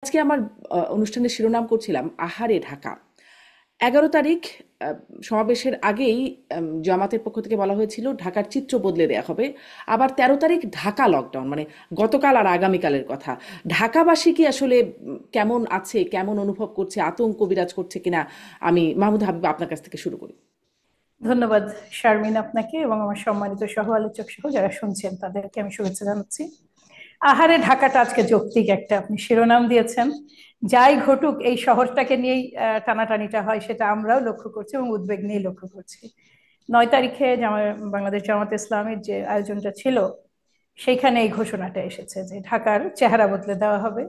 আজকে আমার অনুষ্ঠানের শিরোনাম করছিলাম আহারে ঢাকা। 11 তারিখ সমাবেশের আগেই জামাতের পক্ষ থেকে বলা হয়েছিল ঢাকার চিত্র বদলে দেয়া হবে। আবার 13 তারিখ ঢাকা লকডাউন, মানে গতকাল আর আগামীকালের কথা। ঢাকাবাসী কি আসলে কেমন আছে, কেমন অনুভব করছে, আতঙ্ক বিরাজ করছে কিনা? আমি মাহমুদ হাবিব আপনার কাছ থেকে শুরু করি। ধন্যবাদ শারমিন, আপনাকে এবং আমার সম্মানিত সহ আলোচক সহ যারা শুনছেন তাদেরকে আমি শুভেচ্ছা জানাচ্ছি। আহারে ঢাকাটা আজকে যৌক্তিক একটা আপনি শিরোনাম দিয়েছেন। যাই ঘটুক এই শহরটাকে নিয়েই টানাটানিটা হয়, সেটা আমরাও লক্ষ্য করছি এবং উদ্বেগ নিয়ে লক্ষ্য করছি। 9 তারিখে বাংলাদেশ জামাত ইসলামের যে আয়োজনটা ছিল, সেইখানে এই ঘোষণাটা এসেছে যে ঢাকার চেহারা বদলে দেওয়া হবে।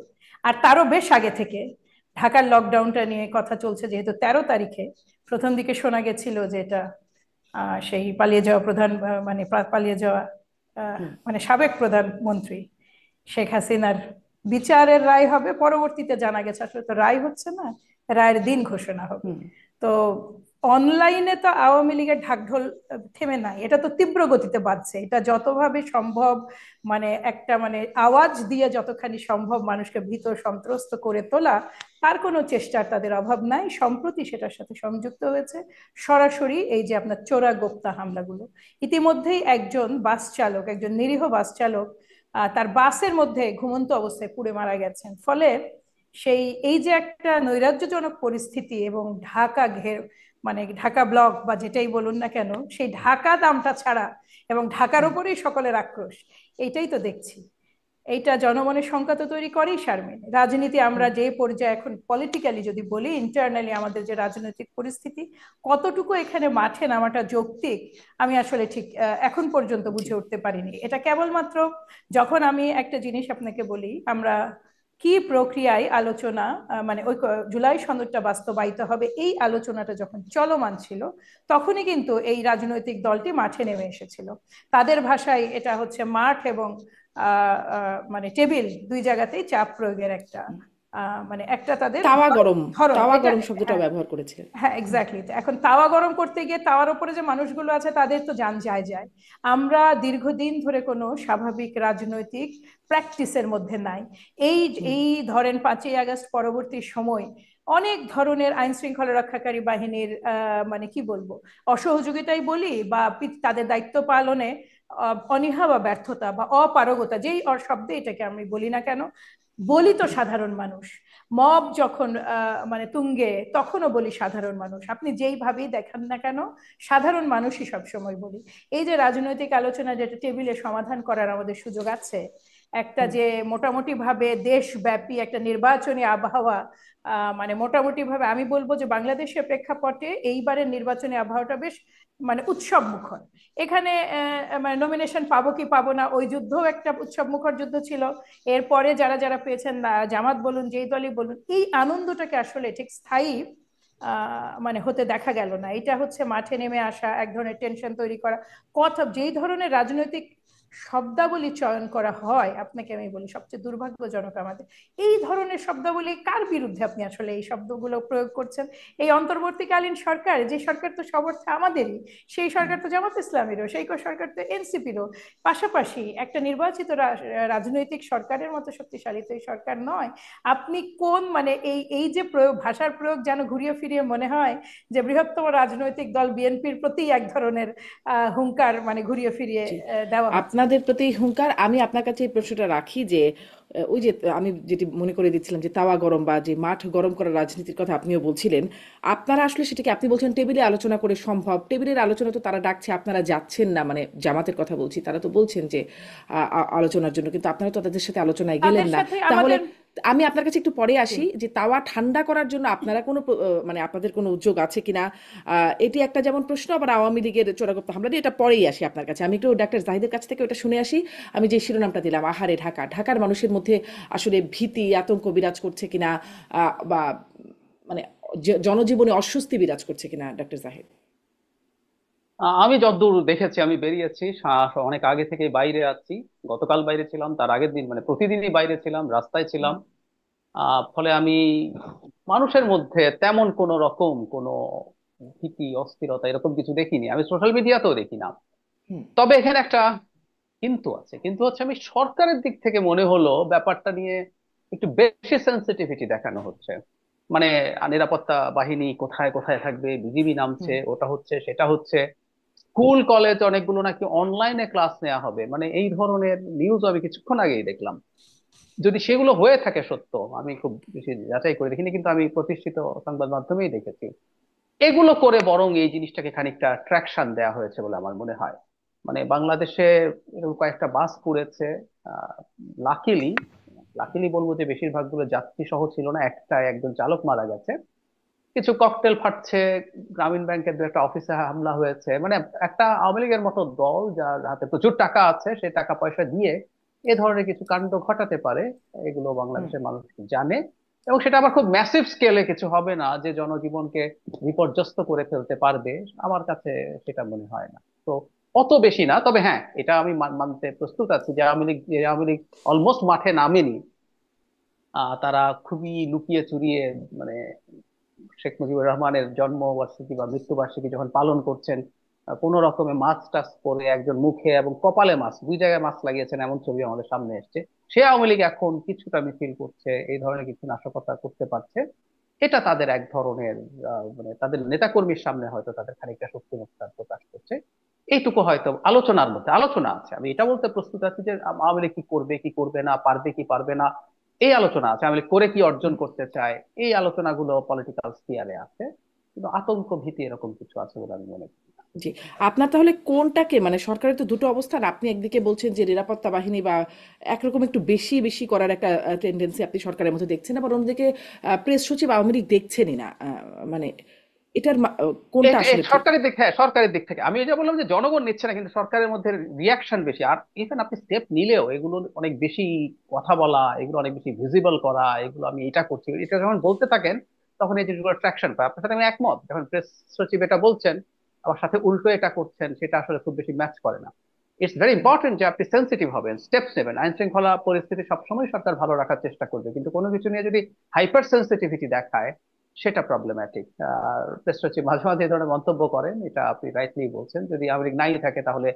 আর তারও বেশ আগে থেকে ঢাকার লকডাউনটা নিয়ে কথা চলছে, যেহেতু 13 তারিখে প্রথম দিকে শোনা গেছিল যে এটা সেই পালিয়ে যাওয়া পালিয়ে যাওয়া হুম। মানে সাবেক প্রধানমন্ত্রী শেখ হাসিনার বিচারের রায় হবে। পরবর্তীতে জানা গেছে আসলে তো রায় হচ্ছে না, রায়ের দিন ঘোষণা হবে। হুম। তো অনলাইনে তো আওয়ামী লীগের ঢাকঢোল থেমে নাই, এটা তো তীব্র গতিতে বাড়ছে। এটা যতভাবে সম্ভব একটা আওয়াজ দিয়ে যতখানি সম্ভব মানুষকে ভীত সন্ত্রস্ত করে তোলা, তার কোনো চেষ্টার তাদের অভাব নাই। সম্প্রতি সেটার সাথে সংযুক্ত হয়েছে সরাসরি এই যে আপনার চোরা গোপ্তা হামলাগুলো। ইতিমধ্যেই একজন বাস চালক, একজন নিরীহ বাস চালক তার বাসের মধ্যে ঘুমন্ত অবস্থায় পুড়ে মারা গেছেন। ফলে সেই এই যে একটা নৈরাজ্যজনক পরিস্থিতি, এবং ঢাকা ঢাকা ব্লক বা যেটাই বলুন না কেন, সেই ঢাকা দামটা ছাড়া এবং ঢাকার হুম। উপরেই সকলের আক্রোশ, এইটাই তো দেখছি। এইটা জনমনের শঙ্কা তো তৈরি করেই শারমিন। রাজনীতি আমরা হুম। যে পর্যায়ে এখন পলিটিক্যালি যদি বলি, ইন্টারনালি আমাদের যে রাজনৈতিক পরিস্থিতি, কতটুকু এখানে মাঠে নামাটা যৌক্তিক, আমি আসলে ঠিক এখন পর্যন্ত জি। বুঝে উঠতে পারিনি। এটা কেবলমাত্র যখন আমি একটা জিনিস আপনাকে বলি, আমরা কি প্রক্রিয়ায় আলোচনা ওই জুলাই সনদটা বাস্তবায়িত হবে এই আলোচনাটা যখন চলমান ছিল, তখনই কিন্তু এই রাজনৈতিক দলটি মাঠে নেমে এসেছিল। তাদের ভাষায় এটা হচ্ছে মাঠ এবং টেবিল, দুই জায়গাতেই চাপ প্রয়োগের একটা একটা তাদের তাওয়া গরম। ধরন তাওয়া এটা। গরম শব্দটা হ্যাঁ, ব্যবহার করেছিলেন। হ্যাঁ, এক্স্যাক্টলি। এখন তাওয়া গরম করতে গিয়ে তাওয়ার উপরে যে মানুষগুলো আছে তাদের তো জান যায় যায়। আমরা দীর্ঘদিন ধরে কোনো স্বাভাবিক রাজনৈতিক প্র্যাকটিসের মধ্যে নাই। এই হুম। এই ধরেন 5ই আগস্ট পরবর্তী সময় অনেক ধরনের আইন শৃঙ্খলা রক্ষাকারী বাহিনীর কি বলবো, অসহযোগিতাই বলি বা তাদের দায়িত্ব পালনে অনীহা বা ব্যর্থতা বা অপারগতা, যেই শব্দে এটাকে আমি বলি না কেন, বলি তো সাধারণ মানুষ। মব যখন তুঙ্গে, তখনও বলি সাধারণ মানুষ। আপনি যেইভাবেই দেখান না কেন, সাধারণ মানুষই সবসময় বলি। এই যে রাজনৈতিক আলোচনা, যেটা টেবিলে সমাধান করার আমাদের সুযোগ আছে, একটা হুম। যে মোটামুটি ভাবে দেশব্যাপী একটা নির্বাচনী আবহাওয়া, মোটামুটি ভাবে আমি বলবো যে বাংলাদেশের প্রেক্ষাপটে এইবারের নির্বাচনী আবহাওয়াটা বেশ উৎসব মুখর। এখানে নমিনেশন পাবো কি পাবো না, ওই যুদ্ধও একটা উৎসব মুখর যুদ্ধ ছিল। এরপরে যারা যারা পেয়েছেন, জামাত বলুন যেই দলই বলুন, এই আনন্দটাকে আসলে ঠিক স্থায়ী হতে দেখা গেল না। এটা হচ্ছে মাঠে নেমে আসা, এক ধরনের টেনশন তৈরি করা, কথা যেই ধরনের রাজনৈতিক শব্দাবলী চয়ন করা হয়, আপনাকে আমি বলি সবচেয়ে দুর্ভাগ্যজনক আমাদের এই ধরনের শব্দাবলী। কার বিরুদ্ধে আপনি আসলে এই শব্দগুলো প্রয়োগ করছেন? এই অন্তর্বর্তীকালীন সরকার, যে সরকার তো সব অর্থে আমাদেরই, সেই হুম। সরকার তো জামাত ইসলামেরও, সেই সরকার তো এনসিপিরও। পাশাপাশি একটা নির্বাচিত রাজনৈতিক সরকারের মতো শক্তিশালী তো এই সরকার নয়। আপনি কোন এই এই যে প্রয়োগ, ভাষার প্রয়োগ, যেন ঘুরিয়ে ফিরিয়ে মনে হয় যে বৃহত্তম রাজনৈতিক দল বিএনপির প্রতি এক ধরনের হুঙ্কার ঘুরিয়ে ফিরিয়ে জি। দেওয়া হচ্ছে। আপনাদের প্রতি হুঙ্কার। আমি আপনার কাছে এই প্রশ্নটা রাখি যে ওই যে আমি যেটি মনে করে দিচ্ছিলাম যে তাওয়া গরম বা যে মাঠ গরম করার রাজনীতির কথা আপনিও বলছিলেন। আপনারা আসলে সেটাকে আপনি বলছেন টেবিলে আলোচনা করে সম্ভব। টেবিলের আলোচনা তো তারা ডাকছে, আপনারা যাচ্ছেন না, মানে জামাতের কথা বলছি। তারা তো বলছেন যে আলোচনার জন্য, কিন্তু আপনারা তো তাদের সাথে আলোচনায় গেলেন তাদের না। সাথে তাহলে আমাদের। আমি আপনার কাছে একটু পরে জি। আসি যে তাওয়া ঠান্ডা করার জন্য আপনারা কোনো মানে আপনাদের কোনো উদ্যোগ আছে কিনা। এটি একটা যেমন প্রশ্ন, আবার আওয়ামী লীগের চোরাগোপ্তা হামলা দিয়ে এটা পরেই আসি আপনার কাছে। আমি একটু ডাক্তার জাহিদের কাছ থেকে ওটা শুনে আসি। আমি যে শিরোনামটা দিলাম আহারে ঢাকা, ঢাকার মানুষের মধ্যে আসলে ভীতি আতঙ্ক বিরাজ করছে কিনা, বা মানে জনজীবনে অস্বস্তি বিরাজ করছে কিনা, ডাক্তার জাহিদ? আমি যতদূর দেখেছি, আমি বেরিয়েছি অনেক আগে থেকে বাইরে আছি। গতকাল বাইরে ছিলাম, তার আগের দিন মানে প্রতিদিনই বাইরে ছিলাম, রাস্তায় ছিলাম। ফলে আমি মানুষের মধ্যে তেমন কোনো রকম কোনো ভীতি অস্থিরতা এরকম কিছু দেখিনি, আমি সোশ্যাল মিডিয়াতেও দেখি না। হুম। তবে এখানে একটা কিন্তু আছে, কিন্তু হচ্ছে আমি সরকারের দিক থেকে মনে হলো ব্যাপারটা নিয়ে একটু বেশি সেন্সিটিভিটি দেখানো হচ্ছে। মানে নিরাপত্তা বাহিনী কোথায় কোথায় থাকবে, বিজিবি নামছে, হুম। ওটা হচ্ছে সেটা হচ্ছে, স্কুল কলেজ অনেকগুলো নাকি অনলাইনে ক্লাস নেওয়া হবে, মানে এই ধরনের নিউজ আমি কিছুক্ষণ আগেই দেখলাম। যদি সেগুলো হয়ে থাকে সত্য, আমি খুব বেশি যাচাই করে দেখিনি, কিন্তু আমি প্রতিষ্ঠিত সংবাদ মাধ্যমেই দেখেছি, এগুলো করে বরং এই জিনিসটাকে খানিকটা ট্রাকশন দেওয়া হয়েছে বলে আমার মনে হয়। মানে বাংলাদেশে এরকম কয়েকটা বাস পুড়েছে, লাকিলি, লাকিলি বলবো যে বেশিরভাগ গুলো যাত্রী সহ ছিল না, একটা একজন চালক মারা গেছে, কিছু ককটেল ফাটছে, গ্রামীণ ব্যাংকের দু একটা অফিসে হামলা হয়েছে। মানে একটা আওয়ামী লীগের মতো দল যার হাতে প্রচুর টাকা আছে, সে টাকা পয়সা দিয়ে এ ধরনের কিছু কাণ্ড ঘটাতে পারে, এগুলো হুম। বাংলাদেশের মানুষ জানে। এবং সেটা আবার খুব ম্যাসিভ স্কেলে কিছু হবে না যে জনজীবনকে বিপর্যস্ত করে ফেলতে পারবে, আমার কাছে সেটা মনে হয় না। তো অত বেশি না, তবে হ্যাঁ, এটা আমি মানতে প্রস্তুত আছি যে আওয়ামী লীগ অলমোস্ট মাঠে নামেনি। তারা খুবই লুকিয়ে চুরিয়ে, মানে শেখ মুজিবুর রহমানের জন্মবার্ষিকী বা মৃত্যুবার্ষিকী যখন পালন করছেন, কোনো রকমে মাস্ক টাস্ক পরে একজন মুখে এবং কপালে মাস্ক, দুই জায়গায় মাস্ক লাগিয়েছেন, এমন ছবি আমাদের সামনে এসছে। সে আওয়ামী লীগ এখন কিছুটা মিছিল করছে, এই ধরনের কিছু নাশকতা করতে পারছে। এটা তাদের এক ধরনের মানে তাদের নেতাকর্মীর সামনে হয়তো তাদের খানিকটা শক্তিমত্তা প্রকাশ করছে। এইটুকু হয়তো আলোচনার মধ্যে আলোচনা আছে, আমি এটা বলতে প্রস্তুত আছি যে আওয়ামী লীগ কি করবে কি করবে না, পারবে কি পারবে না, এই আলোচনা আছে। আওয়ামী লীগ করে কি অর্জন হুম। করতে চায়, এই আলোচনাগুলো পলিটিক্যাল স্ফিয়ারে আছে, কিন্তু আতঙ্ক ভীতি এরকম কিছু আছে বলে আমি মনে করি না। জি। আপনার তাহলে কোনটাকে, মানে সরকারের তো দুটো অবস্থান, আপনি একদিকে বলছেন যে নিরাপত্তা বাহিনী বা একরকম একটু বেশি বেশি করার একটা টেন্ডেন্সি আপনি সরকারের মধ্যে দেখছেন, আবার অন্যদিকে প্রেস সচিব আওয়ামী লীগ দেখছেনই না, মানে এটার কোনটা আসলে ঠিক? সরকারের দিক, হ্যাঁ সরকারের দিক থেকে আমি এটা বললাম যে জনগণ নিচ্ছে না, কিন্তু সরকারের মধ্যে রিয়াকশন বেশি। আর ইভেন আপনি স্টেপ নিলেও এগুলো অনেক বেশি কথা বলা, এগুলো অনেক বেশি ভিজিবল করা, এগুলো আমি এটা করছি এটা যখন বলতে থাকেন, তখন এই জিনিসগুলো ট্রাকশন পায়। আপনার সাথে আমি একমত, যখন প্রেস সচিব এটা বলছেন আবার সাথে উল্টো এটা করছেন, সেটা আসলে খুব বেশি ম্যাচ করে না। ইটস ভেরি ইম্পর্টেন্ট যে আপনি সেন্সিটিভ হবেন, স্টেপস নেবেন। আইন শৃঙ্খলা পরিস্থিতি সবসময় সরকার ভালো রাখার চেষ্টা করবে, কিন্তু কোনো কিছু নিয়ে যদি হাইপার সেন্সিটিভিটি দেখায়, সেটা প্রবলেম্যাটিক। প্রেস সচিব মাঝে মাঝে এই ধরনের মন্তব্য করেন, এটা আপনি রাইটলি বলছেন। যদি আওয়ামী লীগ নাই থাকে তাহলে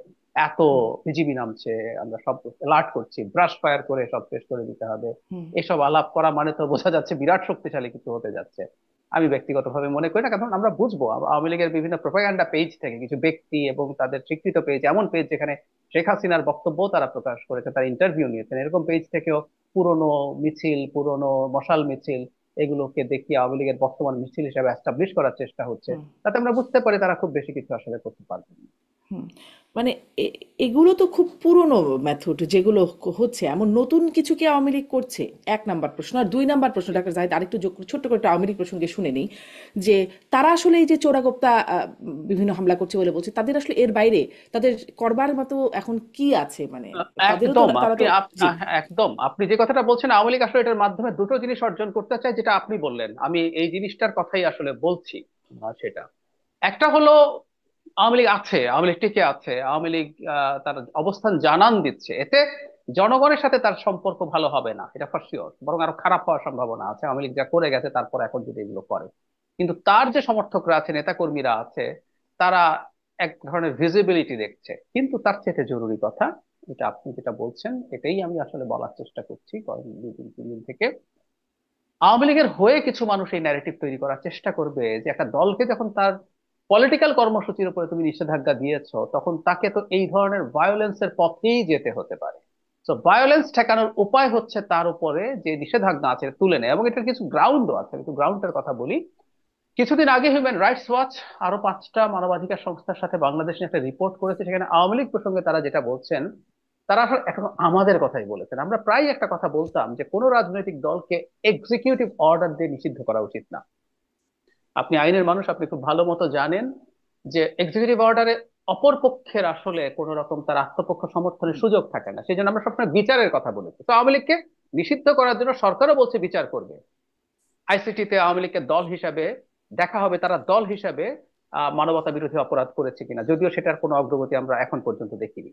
এত হুম। বিজিবি নামছে, আমরা সব অ্যালার্ট করছি, ব্রাশ ফায়ার করে সব শেষ করে দিতে হবে, হুম। এসব আলাপ করা মানে তো বোঝা যাচ্ছে বিরাট শক্তিশালী কিছু হতে যাচ্ছে। আমি ব্যক্তিগতভাবে মনে করি না, কারণ আমরা বুঝবো আওয়ামী লীগের বিভিন্ন প্রোপাগান্ডা পেজ থেকে কিছু ব্যক্তি এবং তাদের স্বীকৃত পেজ, এমন পেজ যেখানে শেখ হাসিনার বক্তব্য তারা প্রকাশ করেছে, তার ইন্টারভিউ নিয়েছেন, এরকম পেজ থেকেও পুরনো মিছিল, পুরনো মশাল মিছিল, এগুলোকে দেখিয়ে আওয়ামী লীগের বর্তমান মিছিল হিসেবে এস্টাবলিশ করার চেষ্টা হচ্ছে। হুম। তাতে আমরা বুঝতে পারি তারা খুব বেশি কিছু আসলে করতে পারবে না। হুম। মানে এগুলো তো খুব পুরনো মেথড যেগুলো হচ্ছে, এমন নতুন কিছু কি আওয়ামী লীগ করছে? এক নাম্বার প্রশ্ন। আর দুই নাম্বার প্রশ্ন, ডাক্তার জাহিদ আরেকটু যোগ ছোট্ট করে একটা আওয়ামী লীগ প্রসঙ্গে শুনে নেই, যে তারা আসলে এই যে চোরাগোপ্তা বিভিন্ন হামলা করছে বলে বলছে, তাদের আসলে এর বাইরে তাদের করবার মতো এখন কি আছে? মানে তাদেরও তো, একদম তারা আপনি তো, জি। একদম আপনি যে কথাটা বলছেন, আওয়ামী লীগ আসলে এটার মাধ্যমে দুটো জিনিস অর্জন করতে চায়, যেটা আপনি বললেন, আমি এই জিনিসটার কথাই আসলে বলছি। সেটা একটা হলো, আওয়ামী লীগ আছে, আওয়ামী লীগ টিকে আছে, আওয়ামী লীগ তার অবস্থান জানান দিচ্ছে, এতে জনগণের সাথে তার সম্পর্ক ভালো হবে না, এটা ফর শিওর, বরং আরো খারাপ হওয়ার সম্ভাবনা আছে। আওয়ামী লীগ যা করে গেছে তারপর এখন যদি এগুলো করে, কিন্তু তার যে সমর্থকরা আছে, নেতা কর্মীরা আছে, তারা এক ধরনের ভিজিবিলিটি দেখছে। কিন্তু তার চেয়ে জরুরি কথা, এটা আপনি যেটা বলছেন এটাই আমি আসলে বলার চেষ্টা করছি কয়েক দুই তিন তিন দিন থেকে, আওয়ামী লীগের হয়ে কিছু মানুষ এই ন্যারেটিভ তৈরি করার চেষ্টা করবে যে একটা দলকে যখন তার পলিটিক্যাল কর্মসূচির উপরে তুমি নিষেধাজ্ঞা দিয়েছো, তখন তাকে তো এই ধরনের ভায়োলেন্সের পথেই যেতে হতে পারে। তো ভায়োলেন্স ঠেকানোর উপায় হচ্ছে তার উপরে যে নিষেধাজ্ঞা আছে এটা তুলে নেয়, এবং এটার কিছু গ্রাউন্ডও আছে। একটু গ্রাউন্ডের কথা বলি। কিছুদিন আগে হিউম্যান রাইটস ওয়াচ আরো 5টা মানবাধিকার সংস্থার সাথে বাংলাদেশে একটা রিপোর্ট করেছে, সেখানে আওয়ামী লীগ প্রসঙ্গে তারা যেটা বলছেন, তারা আসলে এখন আমাদের কথাই বলেছেন। আমরা প্রায় একটা কথা বলতাম যে কোনো রাজনৈতিক দলকে এক্সিকিউটিভ অর্ডার দিয়ে নিষিদ্ধ করা উচিত না। আপনি আইনের মানুষ, আপনি খুব ভালো মতো জানেন যে এক্সিকিউটিভ অর্ডারে অপর পক্ষের আসলে কোন রকম তার আত্মপক্ষ সমর্থনের সুযোগ থাকে না। সেই জন্য আমরা সবসময় বিচারের কথা বলেছি। তো আওয়ামী লীগকে নিষিদ্ধ করার জন্য সরকারও বলছে বিচার করবে, আইসিটিতে আওয়ামী লীগকে দল হিসাবে দেখা হবে, তারা দল হিসাবে মানবতা বিরোধী অপরাধ করেছে কিনা, যদিও সেটার কোনো অগ্রগতি আমরা এখন পর্যন্ত দেখিনি।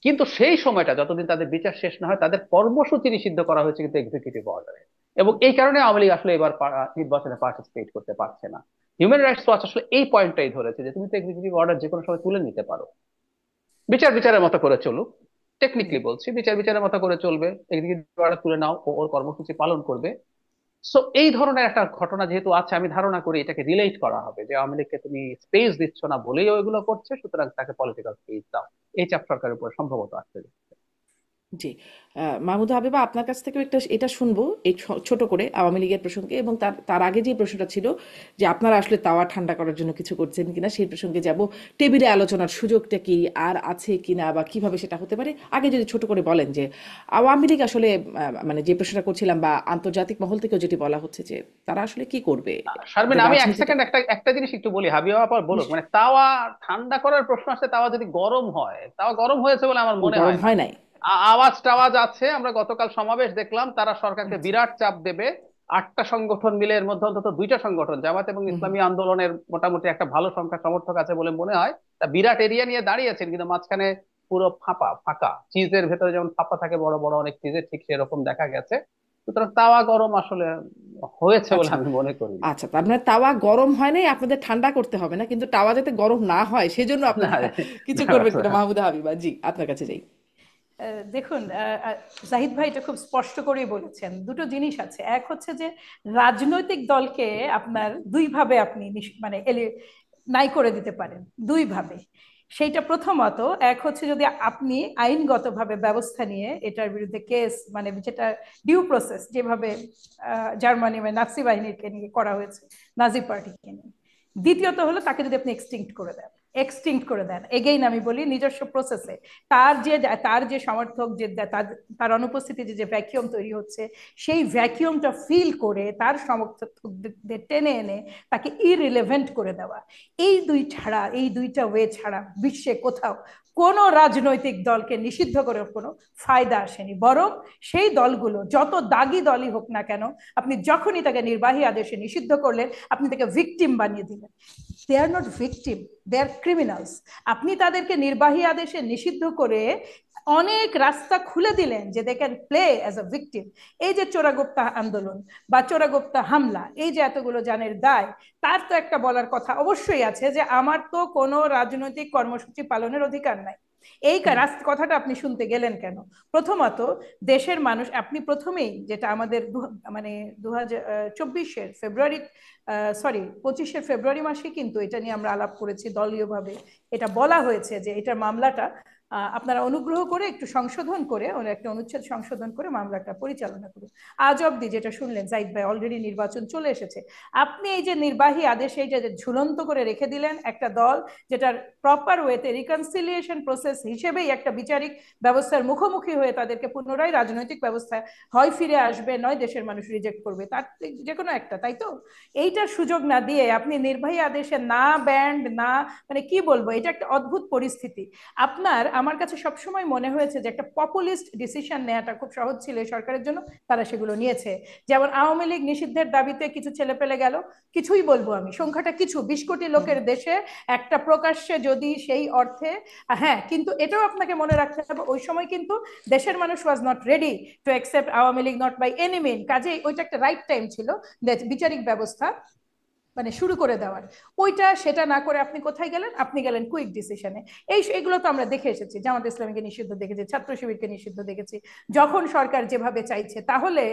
কিন্তু সেই সময়টা যতদিন তাদের বিচার শেষ না হয়, তাদের কর্মসূচি নিষিদ্ধ করা হয়েছে কিন্তু এক্সিকিউটিভ অর্ডারে। এবং এই কারণে আওয়ামী লীগ আসলে এবার নির্বাচনে পার্টিসিপেট করতে পারছে না। হিউম্যান রাইটস ওয়াচ আসলে এই পয়েন্টটাই ধরেছে যে তুমি তো এক্সিকিউটিভ অর্ডার যে কোনো সময় তুলে নিতে পারো, বিচারের মতো করে চলুক। টেকনিক্যালি বলছি, বিচারের মতো করে চলবে, এক্সিকিউটিভ অর্ডার তুলে নাও, ও ওর কর্মসূচি পালন করবে। সো এই ধরনের একটা ঘটনা যেহেতু আছে, আমি ধারণা করি এটাকে রিলেট করা হবে যে আওয়ামী লীগকে তুমি স্পেস দিচ্ছ না বলেই ওইগুলো করছে, সুতরাং তাকে পলিটিক্যাল স্পেস দাও। এই চাপ সরকারের উপর সম্ভবত আসছে। জি। মাহমুদা হাবিবা, আপনার কাছ থেকেও একটা এটা শুনবো এই ছোট করে আওয়ামী লীগের প্রসঙ্গে, এবং তার তার আগে যে প্রশ্নটা ছিল যে আপনারা আসলে তাওয়া ঠান্ডা করার জন্য কিছু করছেন কিনা সেই প্রসঙ্গে যাব। টেবিলে আলোচনার সুযোগটা কি আর আছে কিনা বা কিভাবে সেটা হতে পারে, আগে যদি ছোট করে বলেন যে আওয়ামী লীগ আসলে মানে যে প্রশ্নটা করছিলাম বা আন্তর্জাতিক মহল থেকেও যেটি বলা হচ্ছে যে তারা আসলে কি করবে শারমিন, তাদের আমি এক রাজনীতিটা। সেকেন্ড একটা একটা জিনিস একটু বলি, হাবিবা পর বলুক। মানে তাওয়া ঠান্ডা করার প্রশ্ন আসছে, তাওয়া যদি গরম হয়, তাওয়া গরম হয়েছে বলে আমার ও মনে গরম হয় না। হয় নাই। আওয়াজ টাওয়াজ আছে, আমরা গতকাল সমাবেশ দেখলাম, তারা সরকারকে আচ্ছা। বিরাট চাপ দেবে। 8টা সংগঠন মিলে, এর মধ্যে অন্তত 2টা সংগঠন, জামাত এবং হুম হুম। ইসলামী আন্দোলনের মোটামুটি একটা ভালো সংখ্যা সমর্থক আছে বলে মনে হয়। তা বিরাট এরিয়া নিয়ে দাঁড়িয়েছেন, কিন্তু মাঝখানে পুরো ফাঁপা ফাঁকা, চিজের ভেতরে যেমন ফাঁপা থাকে বড় বড় অনেক চিজের, ঠিক সেরকম দেখা গেছে। সুতরাং তাওয়া গরম আসলে হয়েছে বলে আচ্ছা। আমি মনে করি না। আচ্ছা, তার মানে তাওয়া গরম হয় নাই, আপনাদের ঠান্ডা করতে হবে না, কিন্তু তাওয়া যাতে গরম না হয় সেজন্য না, আপনারা কিছু করবেন কিনা, না, মাহমুদা হাবিবা। জি, আপনার কাছে যাই। দেখুন, জাহিদ ভাই এটা খুব স্পষ্ট করেই বলেছেন। দুটো জিনিস আছে, এক হচ্ছে যে রাজনৈতিক দলকে আপনার দুইভাবে আপনি মানে নাই করে দিতে পারেন, দুইভাবে। সেইটা প্রথমত। এক হচ্ছে যদি আপনি আইনগতভাবে ব্যবস্থা নিয়ে এটার বিরুদ্ধে কেস, মানে যেটা ডিউ প্রসেস, যেভাবে জার্মানি মানে নাৎসি বাহিনীকে নিয়ে করা হয়েছে, নাজি পার্টিকে নিয়ে। দ্বিতীয়ত হলো তাকে যদি আপনি এক্সটিংক্ট করে দেন, এগেইন আমি বলি নিজস্ব প্রসেসে, তার যে সমর্থক, যে তার অনুপস্থিতিতে যে ভ্যাকিউম তৈরি হচ্ছে, সেই ভ্যাকিউমটা ফিল করে তার সমর্থকদের টেনে এনে তাকে ইরিলেভেন্ট করে দেওয়া। এই দুইটা ওয়ে ছাড়া বিশ্বে কোথাও কোনো রাজনৈতিক দলকে নিষিদ্ধ করে কোনো ফায়দা আসেনি। বরং সেই দলগুলো যত দাগি দলই হোক না কেন, আপনি যখনই তাকে নির্বাহী আদেশে নিষিদ্ধ করলেন, আপনি তাকে ভিকটিম বানিয়ে দিলেন। They are not victim, they are criminals. আপনি তাদেরকে নির্বাহী আদেশে নিষিদ্ধ করে অনেক রাস্তা খুলে দিলেন যে they can play as a victim. এই যে চোরাগোপ্তা আন্দোলন বা চোরাগোপ্তা হামলা, এই যে এতগুলো জানের দায়, তার তো একটা বলার কথা অবশ্যই আছে যে আমার তো কোনো রাজনৈতিক কর্মসূচি পালনের অধিকার নাই। এই কথাটা আপনি শুনতে গেলেন কেন? প্রথমত, দেশের মানুষ, আপনি প্রথমেই যেটা আমাদের মানে 2024 ফেব্রুয়ারি, সরি 25 ফেব্রুয়ারি মাসে কিন্তু এটা নিয়ে আমরা আলাপ করেছি দলীয়ভাবে। এটা বলা হয়েছে যে এটার মামলাটা আপনারা অনুগ্রহ করে একটু সংশোধন করে, একটা অনুচ্ছেদ সংশোধন করে মামলাটা পরিচালনা করুন। আজ অব্দি যেটা শুনলেন, জাহিদ ভাই, অলরেডি নির্বাচন চলে এসেছে। আপনি এই যে নির্বাহী আদেশ এইটা যে ঝুলন্ত করে রেখে দিলেন, একটা দল যেটার প্রপার ওয়েতে রিকনসিলিয়েশন প্রসেস হিসেবেই একটা বিচারিক ব্যবস্থার মুখোমুখি হয়ে তাদেরকে পুনরায় রাজনৈতিক ব্যবস্থায় হয় ফিরে আসবে, নয় দেশের মানুষ রিজেক্ট করবে, তার যে কোনো একটা, তাই তো? এইটার সুযোগ না দিয়ে আপনি নির্বাহী আদেশে না ব্যান্ড না, মানে কি বলবো, এটা একটা অদ্ভুত পরিস্থিতি। আমার কাছে সবসময় মনে হয়েছে যে একটা পপুলিস্ট ডিসিশন নেওয়াটা খুব সহজ ছিল এই সরকারের জন্য, তারা সেগুলো নিয়েছে। যেমন আওয়ামী লীগ নিষিদ্ধের দাবিতে কিছু ছেলে পেলে গেল, কিছুই বলবো আমি, সংখ্যাটা কিছু, 20 কোটি লোকের দেশে একটা প্রকাশ্যে যদি সেই অর্থে, হ্যাঁ, কিন্তু এটাও আপনাকে মনে রাখতে হবে ওই সময় কিন্তু দেশের মানুষ was not ready to accept Awami League not by any mean. কাজেই ওইটা একটা রাইট টাইম ছিল বিচারিক ব্যবস্থা মানে শুরু করে দেওয়ার। সেটা না করে আপনি কোথায় গেলেন? আপনি গেলেন কুইক ডিসিশনে। এগুলো তো আমরা দেখে এসেছি, জামাত ইসলামীকে নিষিদ্ধ দেখেছি, ছাত্র শিবিরকে নিষিদ্ধ দেখেছি, যখন সরকার যেভাবে চাইছে। তাহলে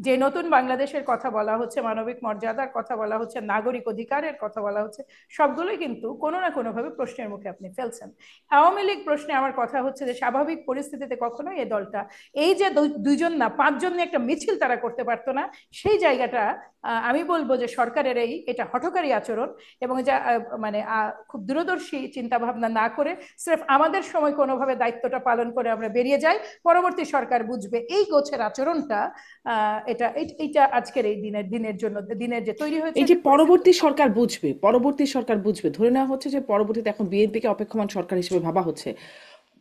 যে নতুন বাংলাদেশের কথা বলা হচ্ছে, মানবিক মর্যাদার কথা বলা হচ্ছে, নাগরিক অধিকারের কথা বলা হচ্ছে, সবগুলোই কিন্তু কোনো না কোনো ভাবে প্রশ্নের মুখে আপনি ফেলছেন। আওয়ামী লীগ প্রশ্নে আমার কথা হচ্ছে যে স্বাভাবিক পরিস্থিতিতে কখনোই এই দলটা, এই যে দুইজন না 5 জন নিয়ে একটা মিছিল তারা করতে পারতো না, সেই জায়গাটা আমি বলবো যে সরকারের এটা হঠকারী আচরণ, এবং যা মানে খুব দূরদর্শী চিন্তা ভাবনা না করে সির্ফ আমাদের সময় কোনোভাবে দায়িত্বটা পালন করে আমরা বেরিয়ে যাই, পরবর্তী সরকার বুঝবে, এই গোছের আচরণটা এটা আজকের এই দিনের জন্য, দিনের যে তৈরি হয়েছে এই যে যে পরিস্থিতি। পরবর্তী সরকার বুঝবে ধরে নেওয়া হচ্ছে যে পরবর্তীতে এখন বিএনপিকে অপেক্ষমান সরকার হিসেবে ভাবা হচ্ছে,